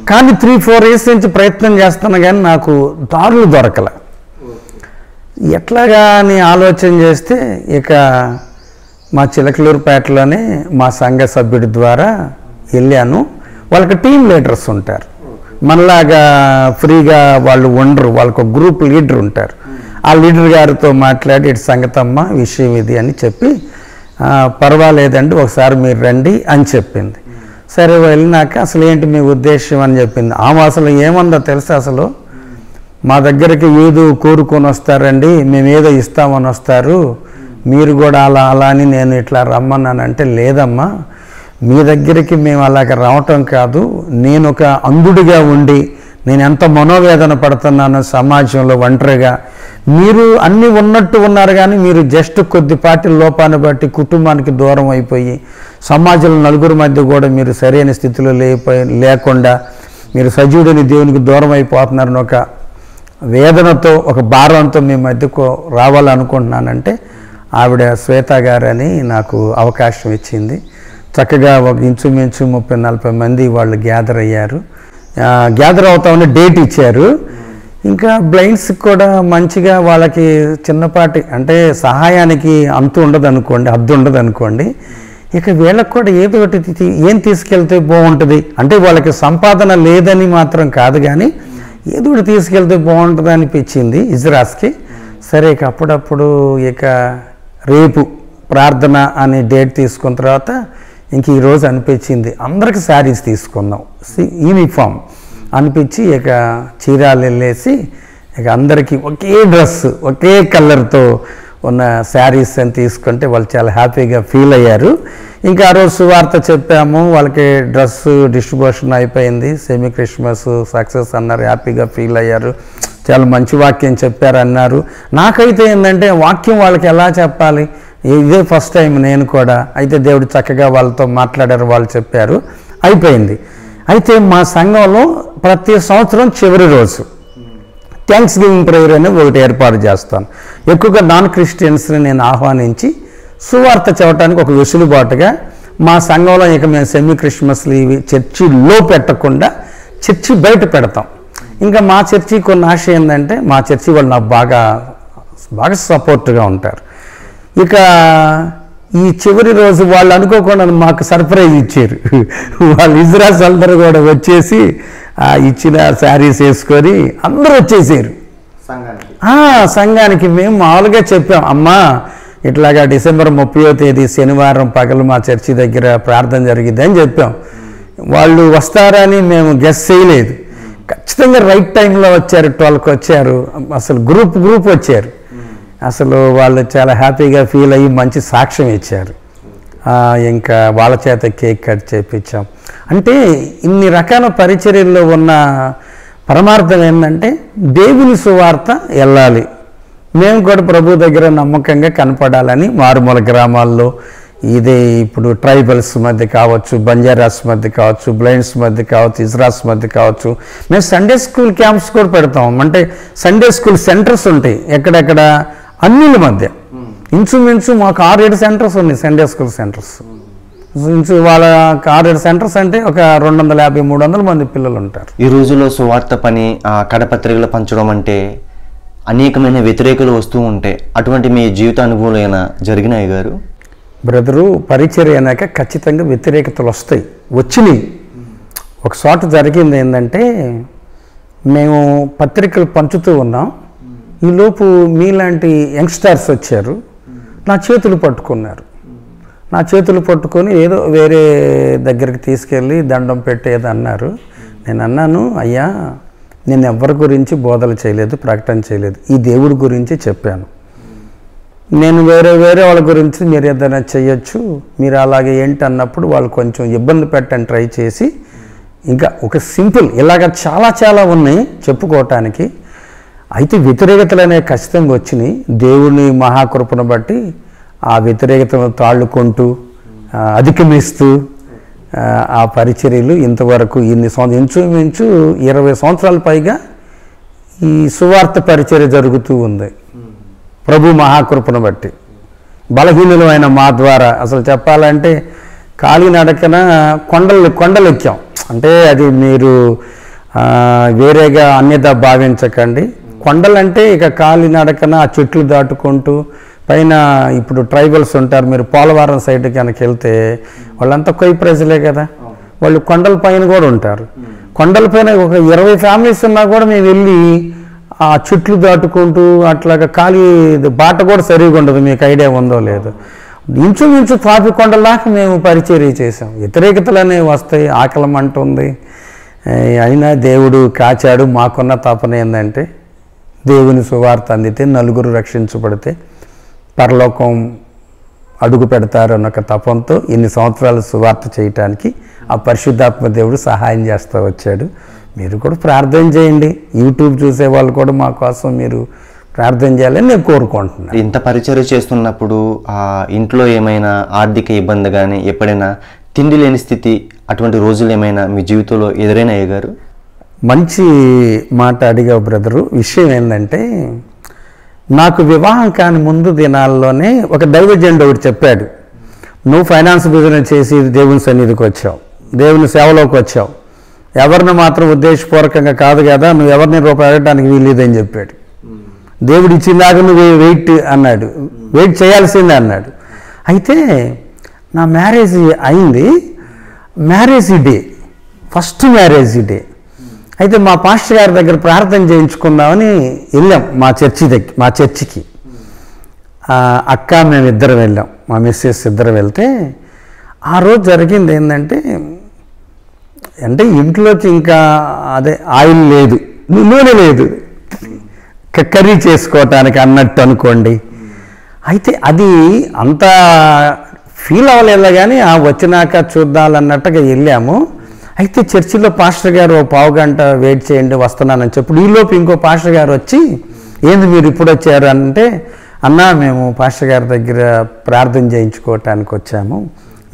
కానీ 3-4 years నుంచి ప్రయత్నం చేస్తున్నా కానీ నాకు దారులు దొరకలే. ఎట్లాగా అని ఆలోచన చేస్తే ఇక మా చిలకలూరుపేటలోనే మా సంఘ సభ్యుడి ద్వారా వెళ్ళాను. వాళ్ళకి టీం లీడర్స్ ఉంటారు, మనలాగా ఫ్రీగా వాళ్ళు ఉండరు, వాళ్ళకు ఒక గ్రూప్ లీడర్ ఉంటారు. ఆ లీడర్ గారితో మాట్లాడి ఇటు సంగతమ్మ విషయం ఇది అని చెప్పి, పర్వాలేదండి ఒకసారి మీరు రండి అని చెప్పింది. సరే వెళ్ళినాక అసలు ఏంటి మీ ఉద్దేశం అని చెప్పింది. ఆమె అసలు ఏమందో తెలుసా, అసలు మా దగ్గరికి ఏదో కోరుకొని వస్తారండి, మేము ఏదో ఇస్తామని వస్తారు, మీరు కూడా అలా అని నేను ఇట్లా రమ్మన్నానంటే, లేదమ్మా మీ దగ్గరికి మేము అలాగ రావటం కాదు, నేను ఒక అంధుడిగా ఉండి నేను ఎంత మనోవేదన పడుతున్నానో సమాజంలో ఒంటరిగా, మీరు అన్నీ ఉన్నట్టు ఉన్నారు కానీ మీరు జస్ట్ కొద్దిపాటి లోపాన్ని బట్టి కుటుంబానికి దూరం అయిపోయి సమాజంలో నలుగురి మధ్య కూడా మీరు సరైన స్థితిలో లేకుండా మీరు సజీవుడిని దేవునికి దూరం అయిపోతున్నారని ఒక వేదనతో ఒక భారంతో మీ మధ్యకు రావాలనుకుంటున్నానంటే ఆవిడ శ్వేత గారని నాకు అవకాశం ఇచ్చింది. చక్కగా ఒక ఇంచుమించు 30-40 మంది వాళ్ళు గ్యాదర్ అయ్యారు. గ్యాదర్ అవుతామని డేట్ ఇచ్చారు. ఇంకా బ్లైండ్స్కి కూడా మంచిగా వాళ్ళకి చిన్నపాటి అంటే సహాయానికి హద్దు ఉండదు అనుకోండి. ఇక వీళ్ళకి కూడా ఏదో ఒకటి ఏం తీసుకెళ్తే బాగుంటుంది అంటే వాళ్ళకి సంపాదన లేదని మాత్రం కాదు కానీ ఏదో ఒకటి తీసుకెళ్తే బాగుంటుంది అనిపించింది ఇజ్రాస్కి. సరే ఇక అప్పుడప్పుడు ఇక రేపు ప్రార్థన అనే డేట్ తీసుకున్న తర్వాత ఇంక ఈరోజు అనిపించింది అందరికి శారీస్ తీసుకుందాం, యూనిఫామ్ అనిపించి ఇక చీరాలు వెళ్ళేసి ఇక అందరికీ ఒకే డ్రెస్ ఒకే కలర్తో ఉన్న శారీస్ అని తీసుకుంటే వాళ్ళు చాలా హ్యాపీగా ఫీల్ అయ్యారు. ఇంకా ఆ రోజు సువార్త చెప్పాము, వాళ్ళకి డ్రెస్ డిస్ట్రిబ్యూషన్ అయిపోయింది, సెమీ క్రిస్మస్ సక్సెస్ అన్నారు, హ్యాపీగా ఫీల్ అయ్యారు, చాలా మంచి వాక్యం చెప్పారు అన్నారు. నాకైతే ఏంటంటే వాక్యం వాళ్ళకి ఎలా చెప్పాలి, ఇదే ఫస్ట్ టైం నేను కూడా. అయితే దేవుడు చక్కగా వాళ్ళతో మాట్లాడారు, వాళ్ళు చెప్పారు, అయిపోయింది. అయితే మా సంఘంలో ప్రతి సంవత్సరం చివరి రోజు థ్యాంక్స్ గివింగ్ ప్రేయర్ అని ఒకటి ఏర్పాటు చేస్తాను. ఎక్కువగా నాన్ క్రిస్టియన్స్ని నేను ఆహ్వానించి సువార్త చెప్పడానికి ఒక వెసులుబాటుగా మా సంఘంలో ఇక మేము సెమీ క్రిస్మస్లు ఇవి చర్చిలో పెట్టకుండా చర్చి బయట పెడతాం. ఇంకా మా చర్చి కొన్ని ఆశ ఏంటంటే మా చర్చి వాళ్ళు నాకు బాగా సపోర్ట్గా ఉంటారు. ఇక ఈ చివరి రోజు వాళ్ళు అనుకోకుండా మాకు సర్ప్రైజ్ ఇచ్చారు. వాళ్ళు ఇజ్రాయల్స్ అందరూ కూడా వచ్చేసి ఇచ్చిన శారీస్ వేసుకొని అందరూ వచ్చేసారు సంఘానికి. మేము మామూలుగా చెప్పాం, అమ్మా ఇట్లాగా డిసెంబర్ 30వ తేదీ శనివారం పగలు మా చర్చి దగ్గర ప్రార్థన జరిగింది అని చెప్పాం. వాళ్ళు వస్తారని మేము గెస్ చేయలేదు. ఖచ్చితంగా రైట్ టైంలో వచ్చారు. 12కి వచ్చారు. అసలు గ్రూప్ వచ్చారు. అసలు వాళ్ళు చాలా హ్యాపీగా ఫీల్ అయ్యి మంచి సాక్ష్యం ఇచ్చారు. ఇంకా వాళ్ళ చేత కేక్ కట్ చేయించాం. అంటే ఇన్ని రకాల పరిచర్యల్లో ఉన్న పరమార్థం ఏంటంటే దేవుని సువార్త వెళ్ళాలి, మేము కూడా ప్రభు దగ్గర నమ్మకంగా కనపడాలని మారుమూల గ్రామాల్లో ఇదే ఇప్పుడు ట్రైబల్స్ మధ్య కావచ్చు, బంజారాస్ మధ్య కావచ్చు, బ్లైండ్స్ మధ్య కావచ్చు, ఇజ్రాస్ మధ్య కావచ్చు. మేము సండే స్కూల్ క్యాంప్స్ కూడా పెడతాం. అంటే సండే స్కూల్ సెంటర్స్ ఉంటాయి ఎక్కడెక్కడ అన్నిల మధ్య. ఇంచుమించు మాకు 6-7 సెంటర్స్ ఉన్నాయి, సండే స్కూల్ సెంటర్స్. వాళ్ళ 6-7 సెంటర్స్ అంటే ఒక 250-300 మంది పిల్లలు ఉంటారు. ఈ రోజుల్లో సువార్త పని కడపత్రికలు పంచడం అంటే అనేకమైన వ్యతిరేకులు వస్తూ ఉంటే అటువంటి మీ జీవిత అనుభవాలు ఏమైనా జరిగినాయి గారు? బ్రదరు, పరిచర్య అయినాక ఖచ్చితంగా వ్యతిరేకతలు వచ్చినాయి. ఒక చోట జరిగింది ఏంటంటే, మేము పత్రికలు పంచుతూ ఉన్నాం. ఈలోపు మీలాంటి యంగ్స్టర్స్ వచ్చారు, నా చేతులు పట్టుకున్నారు. నా చేతులు పట్టుకొని ఏదో వేరే దగ్గరికి తీసుకెళ్ళి దండం పెట్టేది అన్నారు. నేను అన్నాను, అయ్యా నేను ఎవరి గురించి బోధలు చేయలేదు, ప్రకటన చేయలేదు, ఈ దేవుడి గురించి చెప్పాను. నేను వేరే వాళ్ళ గురించి మీరు ఏదైనా చేయొచ్చు, మీరు అలాగే ఏంటి అన్నప్పుడు వాళ్ళు కొంచెం ఇబ్బంది పెట్టని ట్రై చేసి, ఇంకా ఒక సింపుల్ ఇలాగ చాలా ఉన్నాయి చెప్పుకోవటానికి. అయితే వ్యతిరేకతలు అనేవి ఖచ్చితంగా వచ్చినాయి. దేవుని మహాకృపను బట్టి ఆ వ్యతిరేకతను తాళ్ళుకుంటూ అధిగమిస్తూ ఆ పరిచర్యలు ఇంతవరకు ఇంచుమించు 20 సంవత్సరాల పైగా ఈ సువార్త పరిచర్య జరుగుతూ ఉంది ప్రభు మహాకృపను బట్టి. బలహీనులమైన మా ద్వారా అసలు చెప్పాలంటే కాలినడకన కొండలు ఎక్కాం. అంటే అది మీరు వేరేగా అన్యదా భావించకండి. కొండలంటే ఇక కాలినడకన ఆ చెట్లు దాటుకుంటూ పైన ఇప్పుడు ట్రైబల్స్ ఉంటారు, మీరు పోలవరం సైడ్ కనుక వెళ్తే వాళ్ళంతా కొయ్యి ప్రజలే కదా, వాళ్ళు కొండల పైన కూడా ఉంటారు. కొండల పైన ఒక 20 ఫ్యామిలీస్ ఉన్నా కూడా మేము వెళ్ళి ఆ చెట్లు దాటుకుంటూ అట్లాగా ఖాళీ బాట కూడా సరిగా ఉండదు, మీకు ఐడియా ఉందో లేదో. ఇంచుమించు పాపి కొండల దాకా మేము పరిచర్య చేసాం. వ్యతిరేకతలు అనేవి వస్తాయి, ఆకలం అంటుంది. అయినా దేవుడు కాచాడు. మాకున్న తపన ఏంటంటే దేవుని సువార్త అందితే నలుగురు రక్షించబడితే పరలోకం అడుగు పెడతారు అన్న ఒక తపంతో ఇన్ని సంవత్సరాలు సువార్త చేయటానికి ఆ పరిశుద్ధాత్మ దేవుడు సహాయం చేస్తూ వచ్చాడు. మీరు కూడా ప్రార్థన చేయండి. యూట్యూబ్ చూసే వాళ్ళు కూడా మా కోసం మీరు ప్రార్థన చేయాలని నేను కోరుకుంటున్నాను. ఇంత పరిచర్య చేస్తున్నప్పుడు ఇంట్లో ఏమైనా ఆర్థిక ఇబ్బంది కానీ, ఎప్పుడైనా తిండి లేని స్థితి, అటువంటి రోజులు ఏమైనా మీ జీవితంలో ఎదురైనాయి గారు? మంచి మాట అడిగావు బ్రదరు. విషయం ఏంటంటే, నాకు వివాహం కాని ముందు దినాల్లోనే ఒక దైవజనుడు ఒకటి చెప్పాడు, నువ్వు ఫైనాన్స్ బిజినెస్ చేసి దేవుని సన్నిధికి వచ్చావు, దేవుని సేవలోకి వచ్చావు, ఎవరిని మాత్రం ఉద్దేశపూర్వకంగా కాదు కదా, నువ్వు ఎవరిని రూపాయి అడగడానికి వీల్లేదని చెప్పాడు. దేవుడు ఇచ్చిందాక నువ్వు వెయిట్ అన్నాడు, వెయిట్ చేయాల్సిందే అన్నాడు. అయితే నా మ్యారేజ్ అయింది. Marriage day, first marriage day. అయితే మా పాస్టర్ గారి దగ్గర ప్రార్థన చేయించుకుందామని వెళ్ళాం మా చర్చికి. అక్క మేము ఇద్దరం వెళ్ళాం, మా మిస్సెస్ ఇద్దరం వెళ్తే ఆ రోజు జరిగింది ఏంటంటే, ఇంట్లోకి ఇంకా అదే ఆయిల్ లేదు, నూనె లేదు, కర్రీ చేసుకోవటానికి అన్నట్టు అనుకోండి. అయితే అది అంత ఫీల్ అవ్వలేదు కానీ వచ్చినాక చూద్దామన్నట్టుగా వెళ్ళాము. అయితే చర్చిలో పాస్టర్ గారు ఓ పావుగంట వెయిట్ చేయండి వస్తున్నానని చెప్పి, ఈలోపు ఇంకో పాస్టర్ గారు వచ్చి, ఏంది మీరు ఇప్పుడు వచ్చారు అంటే, అన్నా మేము పాస్టర్ గారి దగ్గర ప్రార్థన చేయించుకోవటానికి వచ్చాము,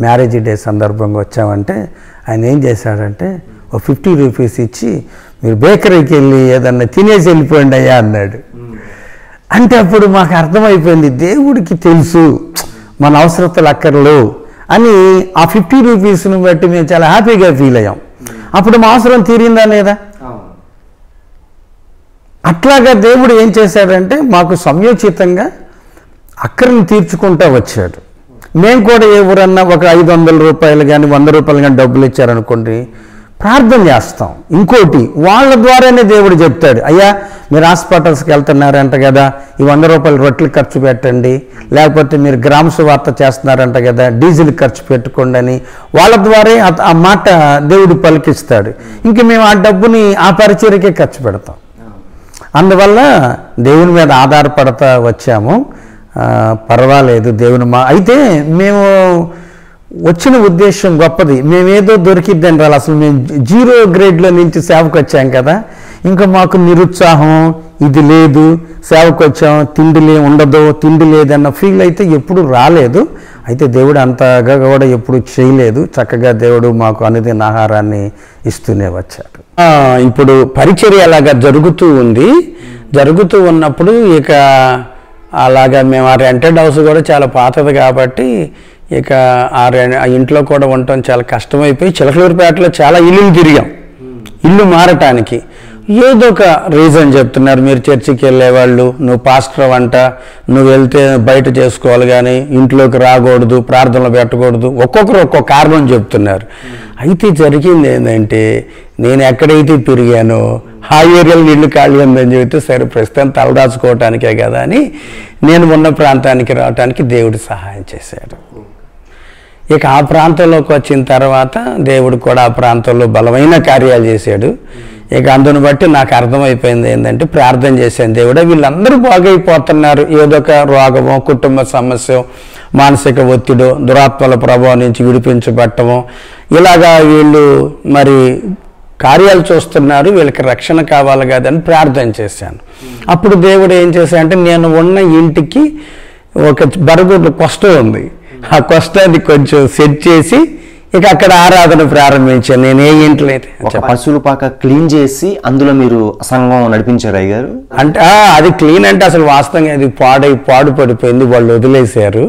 మ్యారేజ్ డే సందర్భంగా వచ్చామంటే ఆయన ఏం చేశాడంటే ఓ 50 రూపీస్ ఇచ్చి మీరు బేకరీకి వెళ్ళి ఏదన్నా తినేసి వెళ్ళిపోండి అయ్యా అన్నాడు. అంటే అప్పుడు మాకు అర్థమైపోయింది, దేవుడికి తెలుసు మన అవసరతలు అక్కర్లు అని. ఆ 50 రూపీస్ని బట్టి మేము చాలా హ్యాపీగా ఫీల్ అయ్యాం. అప్పుడు మా అవసరం తీరిందా లేదా? అట్లాగా దేవుడు ఏం చేశాడంటే మాకు సమయోచితంగా అక్కర్ని తీర్చుకుంటూ వచ్చాడు. మేము కూడా ఎవరన్నా ఒక 500 రూపాయలు కానీ 100 రూపాయలు కానీ డబ్బులు ఇచ్చారనుకోండి, ప్రార్థన చేస్తాం. ఇంకోటి వాళ్ళ ద్వారానే దేవుడు చెప్తాడు, అయ్యా మీరు హాస్పిటల్స్కి వెళ్తున్నారంట కదా, ఈ 100 రూపాయలు రొట్టెలు ఖర్చు పెట్టండి, లేకపోతే మీరు గ్రామ సువార్త చేస్తున్నారంట కదా, డీజిల్ ఖర్చు పెట్టుకోండి అని వాళ్ళ ద్వారా ఆ మాట దేవుడు పలికిస్తాడు. ఇంక మేము ఆ డబ్బుని ఆ పరిచర్యకే ఖర్చు పెడతాం. అందువల్ల దేవుని మీద ఆధారపడతా వచ్చాము. పర్వాలేదు దేవుని అయితే మేము వచ్చిన ఉద్దేశం గొప్పది. మేమేదో దొరికిద్దని రాలి, అసలు మేము 0 గ్రేడ్లో నుంచి సేవకు వచ్చాం కదా, ఇంకా మాకు నిరుత్సాహం, ఇది లేదు, సేవకు వచ్చాం తిండి ఉండదు, తిండి లేదన్న ఫీల్ అయితే ఎప్పుడు రాలేదు. అయితే దేవుడు అంతగా కూడా ఎప్పుడు చేయలేదు. చక్కగా దేవుడు మాకు అనుదిన ఆహారాన్ని ఇస్తూనే వచ్చాడు. ఇప్పుడు పరిచర్య అలాగా జరుగుతూ ఉంది. జరుగుతూ ఉన్నప్పుడు ఇక అలాగా మేము ఆ రెంటెడ్ హౌస్ కూడా చాలా పాతది కాబట్టి ఇక ఆ ఇంట్లో కూడా ఉండటం చాలా కష్టమైపోయి చిలకలూరుపేటలో చాలా ఇల్లులు తిరిగాం ఇల్లు మారటానికి. ఏదో ఒక రీజన్ చెప్తున్నారు, మీరు చర్చికి వెళ్ళేవాళ్ళు, నువ్వు పాస్టర్ అంట, నువ్వు వెళ్తే బయట చేసుకోవాలి కానీ ఇంట్లోకి రాకూడదు, ప్రార్థనలు పెట్టకూడదు, ఒక్కొక్కరు ఒక్కొక్క కారణం చెప్తున్నారు. అయితే జరిగింది ఏంటంటే, నేను ఎక్కడైతే తిరిగానో ఆ ఏరియాలో ఇల్లు ఖాళీ ఉందని చెబితే సరే ప్రస్తుతం తలదాచుకోవటానికే కదా అని నేను ఉన్న ప్రాంతానికి రావటానికి దేవుడు సహాయం చేశాడు. ఇక ఆ ప్రాంతంలోకి వచ్చిన తర్వాత దేవుడు కూడా ఆ ప్రాంతంలో బలమైన కార్యాలు చేశాడు. ఇక అందుని బట్టి నాకు అర్థమైపోయింది ఏంటంటే, ప్రార్థన చేశాను, దేవుడా వీళ్ళందరూ బాగైపోతున్నారు, ఏదో ఒక రోగమో, కుటుంబ సమస్య, మానసిక ఒత్తిడో, దురాత్మల ప్రభావం నుంచి విడిపించబట్టమో, ఇలాగా వీళ్ళు మరి కార్యాలు చూస్తున్నారు, వీళ్ళకి రక్షణ కావాలి కదని ప్రార్థన చేశాను. అప్పుడు దేవుడు ఏం చేశాడంటే, నేను ఉన్న ఇంటికి ఒక బరుగుడు కొష్ట ఉంది, ఆ కొష్టాన్ని కొంచెం సెట్ చేసి ఇక అక్కడ ఆరాధన ప్రారంభించాను. నేను ఏ ఇంట్లో అయితే పశువుల పాక క్లీన్ చేసి అందులో మీరు సంఘం నడిపించారు అయ్యారు. అంటే అది క్లీన్ అంటే అసలు వాస్తవంగా అది పాడు పడిపోయింది, వాళ్ళు వదిలేశారు.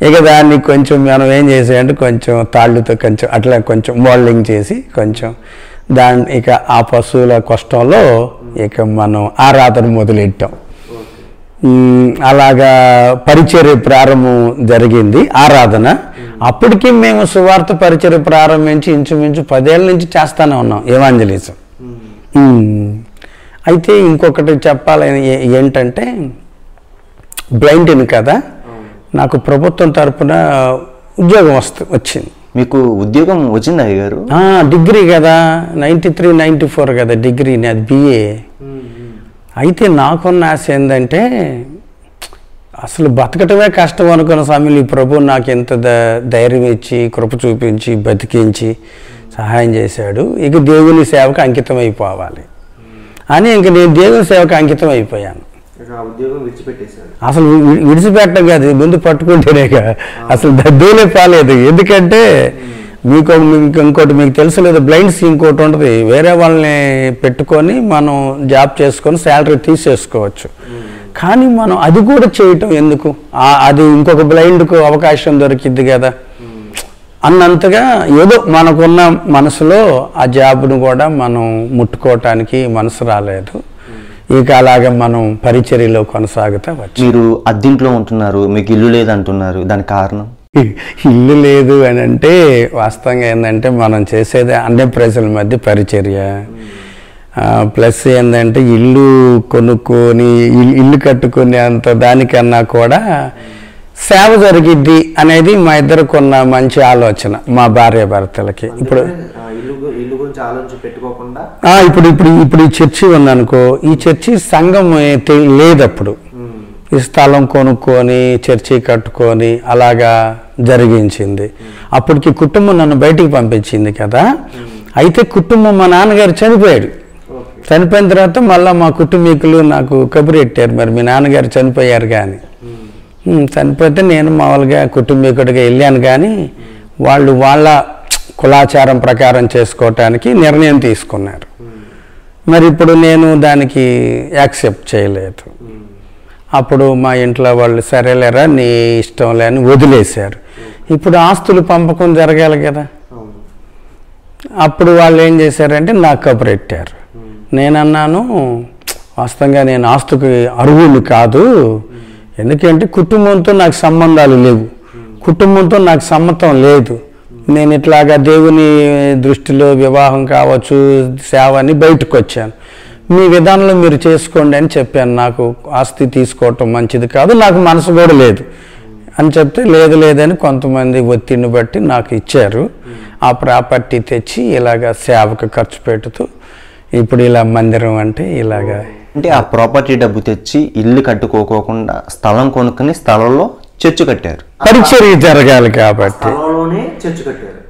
ఇక దాన్ని కొంచెం మనం ఏం చేసామంటే కొంచెం తాళ్ళుతో కొంచెం అట్లా కొంచెం మోల్డింగ్ చేసి కొంచెం ఇక ఆ పశువుల కష్టంలో ఇక మనం ఆరాధన మొదలెట్టాం. అలాగా పరిచర్య ప్రారంభం జరిగింది ఆరాధన. అప్పటికి మేము సువార్త పరిచర్య ప్రారంభించి ఇంచుమించు 10 ఏళ్ళ నుంచి చేస్తానే ఉన్నాం ఎవాంజలిజం. అయితే ఇంకొకటి చెప్పాలని ఏంటంటే, బ్లైండ్ని కదా, నాకు ప్రభుత్వం తరఫున ఉద్యోగం వచ్చింది. మీకు ఉద్యోగం వచ్చింది అయ్య గారు? డిగ్రీ కదా, 93, 94 కదా డిగ్రీ, అది BA. అయితే నాకున్న ఆశ ఏంటంటే, అసలు బతకటమే కష్టం అనుకున్న సమయంలో ఈ ప్రభు నాకు ఎంత ధైర్యం ఇచ్చి కృప చూపించి బతికించి సహాయం చేశాడు. ఇక దేవుని సేవకు అంకితం అయిపోవాలి అని ఇంక నేను దేవుని సేవకు అంకితం అయిపోయాను. అసలు విడిచిపెట్టం కాదు, ముందు పట్టుకుంటేనేక అసలు దద్దూలే పాలేదు. ఎందుకంటే మీకు ఇంకోటి మీకు తెలుసు లేదు, బ్లైండ్స్ ఇంకోటి ఉంటుంది, వేరే వాళ్ళని పెట్టుకొని మనం జాబ్ చేసుకొని శాలరీ తీసేసుకోవచ్చు. కానీ మనం అది కూడా చేయటం ఎందుకు, అది ఇంకొక బ్లైండ్కు అవకాశం దొరికిద్ది కదా అన్నంతగా ఏదో మనకున్న మనసులో ఆ జాబ్ను కూడా మనం ముట్టుకోవటానికి మనసు రాలేదు. ఇక అలాగే మనం పరిచర్యలో కొనసాగుతా వచ్చి. మీరు అద్దెంట్లో ఉంటున్నారు, మీకు ఇల్లు లేదంటున్నారు, దానికి కారణం? ఇల్లు లేదు అని అంటే వాస్తవంగా ఏంటంటే, మనం చేసేది అన్ని ప్రజల మధ్య పరిచర్య, ప్లస్ ఏంటంటే ఇల్లు కొనుక్కొని ఇల్లు కట్టుకునే అంత దానికన్నా కూడా సేవ జరిగిద్ది అనేది మా ఇద్దరికి ఉన్న మంచి ఆలోచన, మా భార్య భర్తలకి. ఇప్పుడు ఇప్పుడు ఈ చర్చి ఉందనుకో, ఈ చర్చి సంఘం లేదప్పుడు, ఈ స్థలం కొనుక్కొని చర్చి కట్టుకొని అలాగా జరిగించింది. అప్పటికి కుటుంబం నన్ను బయటికి పంపించింది కదా. అయితే కుటుంబం, మా నాన్నగారు చనిపోయాడు. చనిపోయిన తర్వాత మళ్ళీ మా కుటుంబీకులు నాకు కబురు పెట్టారు, మరి మీ నాన్నగారు చనిపోయారు కానీ. చనిపోతే నేను మామూలుగా కుటుంబీకుడిగా వెళ్ళాను, కానీ వాళ్ళు వాళ్ళ కులాచారం ప్రకారం చేసుకోవటానికి నిర్ణయం తీసుకున్నారు. మరి ఇప్పుడు నేను దానికి యాక్సెప్ట్ చేయలేదు. అప్పుడు మా ఇంట్లో వాళ్ళు సరేలేరా నీ ఇష్టం లేని వదిలేశారు. ఇప్పుడు ఆస్తులు పంపకం జరగాలి కదా. అప్పుడు వాళ్ళు ఏం చేశారంటే నాకు కబురెట్టారు. నేనన్నాను వాస్తవంగా నేను ఆస్తుకి అర్హులు కాదు, ఎందుకంటే కుటుంబంతో నాకు సంబంధాలు లేవు, కుటుంబంతో నాకు సమ్మతం లేదు. నేను ఇట్లాగా దేవుని దృష్టిలో వివాహం కావచ్చు సేవ అని బయటకు వచ్చాను. మీ విధానంలో మీరు చేసుకోండి అని చెప్పాను. నాకు ఆస్తి తీసుకోవటం మంచిది కాదు, నాకు మనసు కూడా లేదు అని చెప్తే లేదని కొంతమంది ఒత్తిడిని బట్టి నాకు ఇచ్చారు. ఆ ప్రాపర్టీ తెచ్చి ఇలాగా సేవకు ఖర్చు పెడుతూ ఇప్పుడు ఇలా మందిరం అంటే ఇలాగా. అంటే ఆ ప్రాపర్టీ డబ్బు తెచ్చి ఇల్లు కట్టుకోకుండా స్థలం కొనుక్కుని స్థలంలో చర్చ్ కట్టారు. పరిచర్య జరగాలి కాబట్టి చర్చ్ కట్టారు.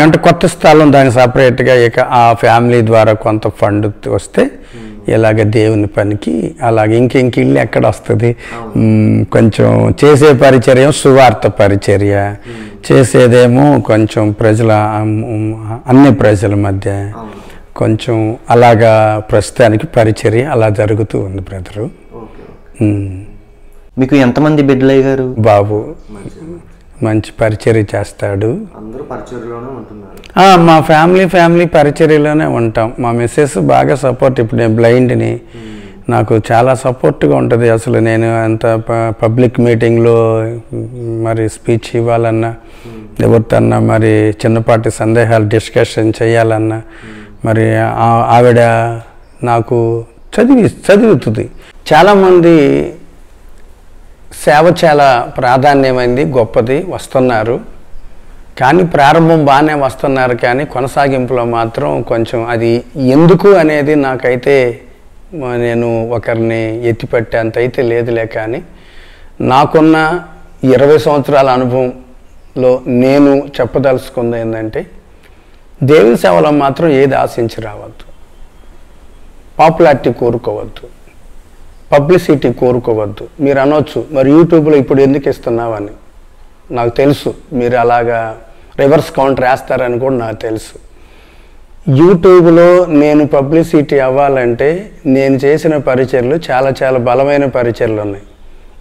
అంటే కొత్త స్థలం దానికి సపరేట్గా ఇక ఆ ఫ్యామిలీ ద్వారా కొంత ఫండ్ వస్తే ఇలాగ దేవుని పనికి అలాగే ఇంక ఇల్లు ఎక్కడ వస్తుంది. కొంచెం చేసే పరిచర్య సువార్త పరిచర్య, చేసేదేమో కొంచెం అన్ని ప్రజల మధ్య కొంచెం అలాగా ప్రస్తుతానికి పరిచర్య అలా జరుగుతూ ఉంది బ్రదరు. మీకు ఎంతమంది బిడ్డలు అయ్యారు? బాబు మంచి పరిచర్య చేస్తాడు. అందరూ పరిచర్యలోనే ఉంటున్నారు. మా ఫ్యామిలీ పరిచర్యలోనే ఉంటాం. మా మిస్సెస్ బాగా సపోర్ట్. ఇప్పుడు నేను బ్లైండ్ని, నాకు చాలా సపోర్ట్గా ఉంటుంది. అసలు నేను అంత పబ్లిక్ మీటింగ్లో మరి స్పీచ్ ఇవ్వాలన్నా, ఎవరితోన్నా మరి చిన్నపాటి సందేహాలు డిస్కషన్ చేయాలన్నా మరి ఆవిడ నాకు చదువుతుంది. చాలామంది సేవ చాలా ప్రాధాన్యమైంది, గొప్పది, వస్తున్నారు. కానీ ప్రారంభం బాగానే వస్తున్నారు, కానీ కొనసాగింపులో మాత్రం కొంచెం అది ఎందుకు అనేది నాకైతే నేను ఒకరిని ఎత్తిపెట్టేంత అయితే లేదులే. కానీ నాకున్న 20 సంవత్సరాల అనుభవంలో నేను చెప్పదలుచుకుంది ఏంటంటే దేవుని సేవలో మాత్రం ఏది ఆశించి రావద్దు, పాపులారిటీ కోరుకోవద్దు, పబ్లిసిటీ కోరుకోవద్దు. మీరు అనొచ్చు మరి యూట్యూబ్లో ఇప్పుడు ఎందుకు ఇస్తున్నావని, నాకు తెలుసు మీరు అలాగా రివర్స్ కౌంటర్ వేస్తారని కూడా నాకు తెలుసు. యూట్యూబ్లో నేను పబ్లిసిటీ అవ్వాలంటే నేను చేసిన పరిచర్లు చాలా బలమైన పరిచర్లు ఉన్నాయి.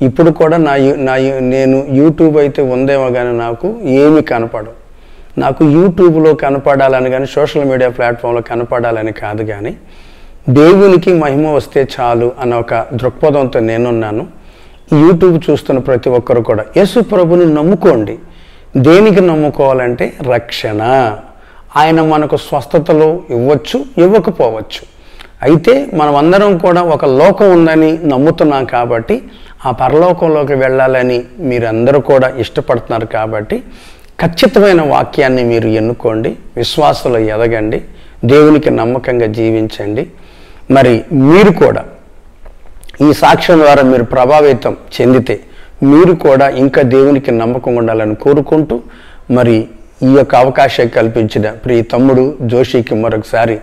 ఇప్పుడు కూడా నేను యూట్యూబ్ అయితే ఉందేమో కానీ నాకు ఏమి కనపడవు. నాకు యూట్యూబ్లో కనపడాలని కానీ సోషల్ మీడియా ప్లాట్ఫామ్లో కనపడాలని కాదు, కానీ దేవునికి మహిమ వస్తే చాలు అన్న ఒక దృక్పథంతో నేనున్నాను. యూట్యూబ్ చూస్తున్న ప్రతి ఒక్కరు కూడా యేసు ప్రభుని నమ్ముకోండి. దేనికి నమ్ముకోవాలంటే రక్షణ. ఆయన మనకు స్వస్థతలు ఇవ్వచ్చు, ఇవ్వకపోవచ్చు. అయితే మనం అందరం కూడా ఒక లోకం ఉందని నమ్ముతున్నాం కాబట్టి ఆ పరలోకంలోకి వెళ్ళాలని మీరందరూ కూడా ఇష్టపడుతున్నారు కాబట్టి ఖచ్చితమైన వాక్యాన్ని మీరు ఎన్నుకోండి, విశ్వాసంలో ఎదగండి, దేవునికి నమ్మకంగా జీవించండి. మరి మీరు కూడా ఈ సాక్ష్యం ద్వారా మీరు ప్రభావితం చెందితే మీరు కూడా ఇంకా దేవునికి నమ్మకం ఉండాలని కోరుకుంటూ మరి ఈ యొక్క అవకాశం కల్పించిన ప్రియ తమ్ముడు జోషికి మరొకసారి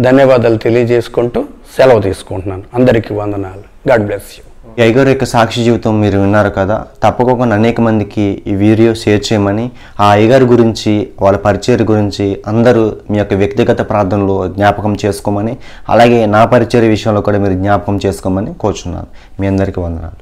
ధన్యవాదాలు తెలియజేసుకుంటూ సెలవు తీసుకుంటున్నాను. అందరికీ వందనాలు. God bless you. అయ్యగారు యొక్క సాక్షి జీవితం మీరు విన్నారు కదా, తప్పకుండా అనేక మందికి ఈ వీడియో షేర్ చేయమని, ఆ అయ్యగారి గురించి వాళ్ళ పరిచర్య గురించి అందరూ మీ యొక్క వ్యక్తిగత ప్రార్థనలో జ్ఞాపకం చేసుకోమని, అలాగే నా పరిచర్య విషయంలో కూడా మీరు జ్ఞాపకం చేసుకోమని కోరుచున్నాను. మీ అందరికీ వందనాలు.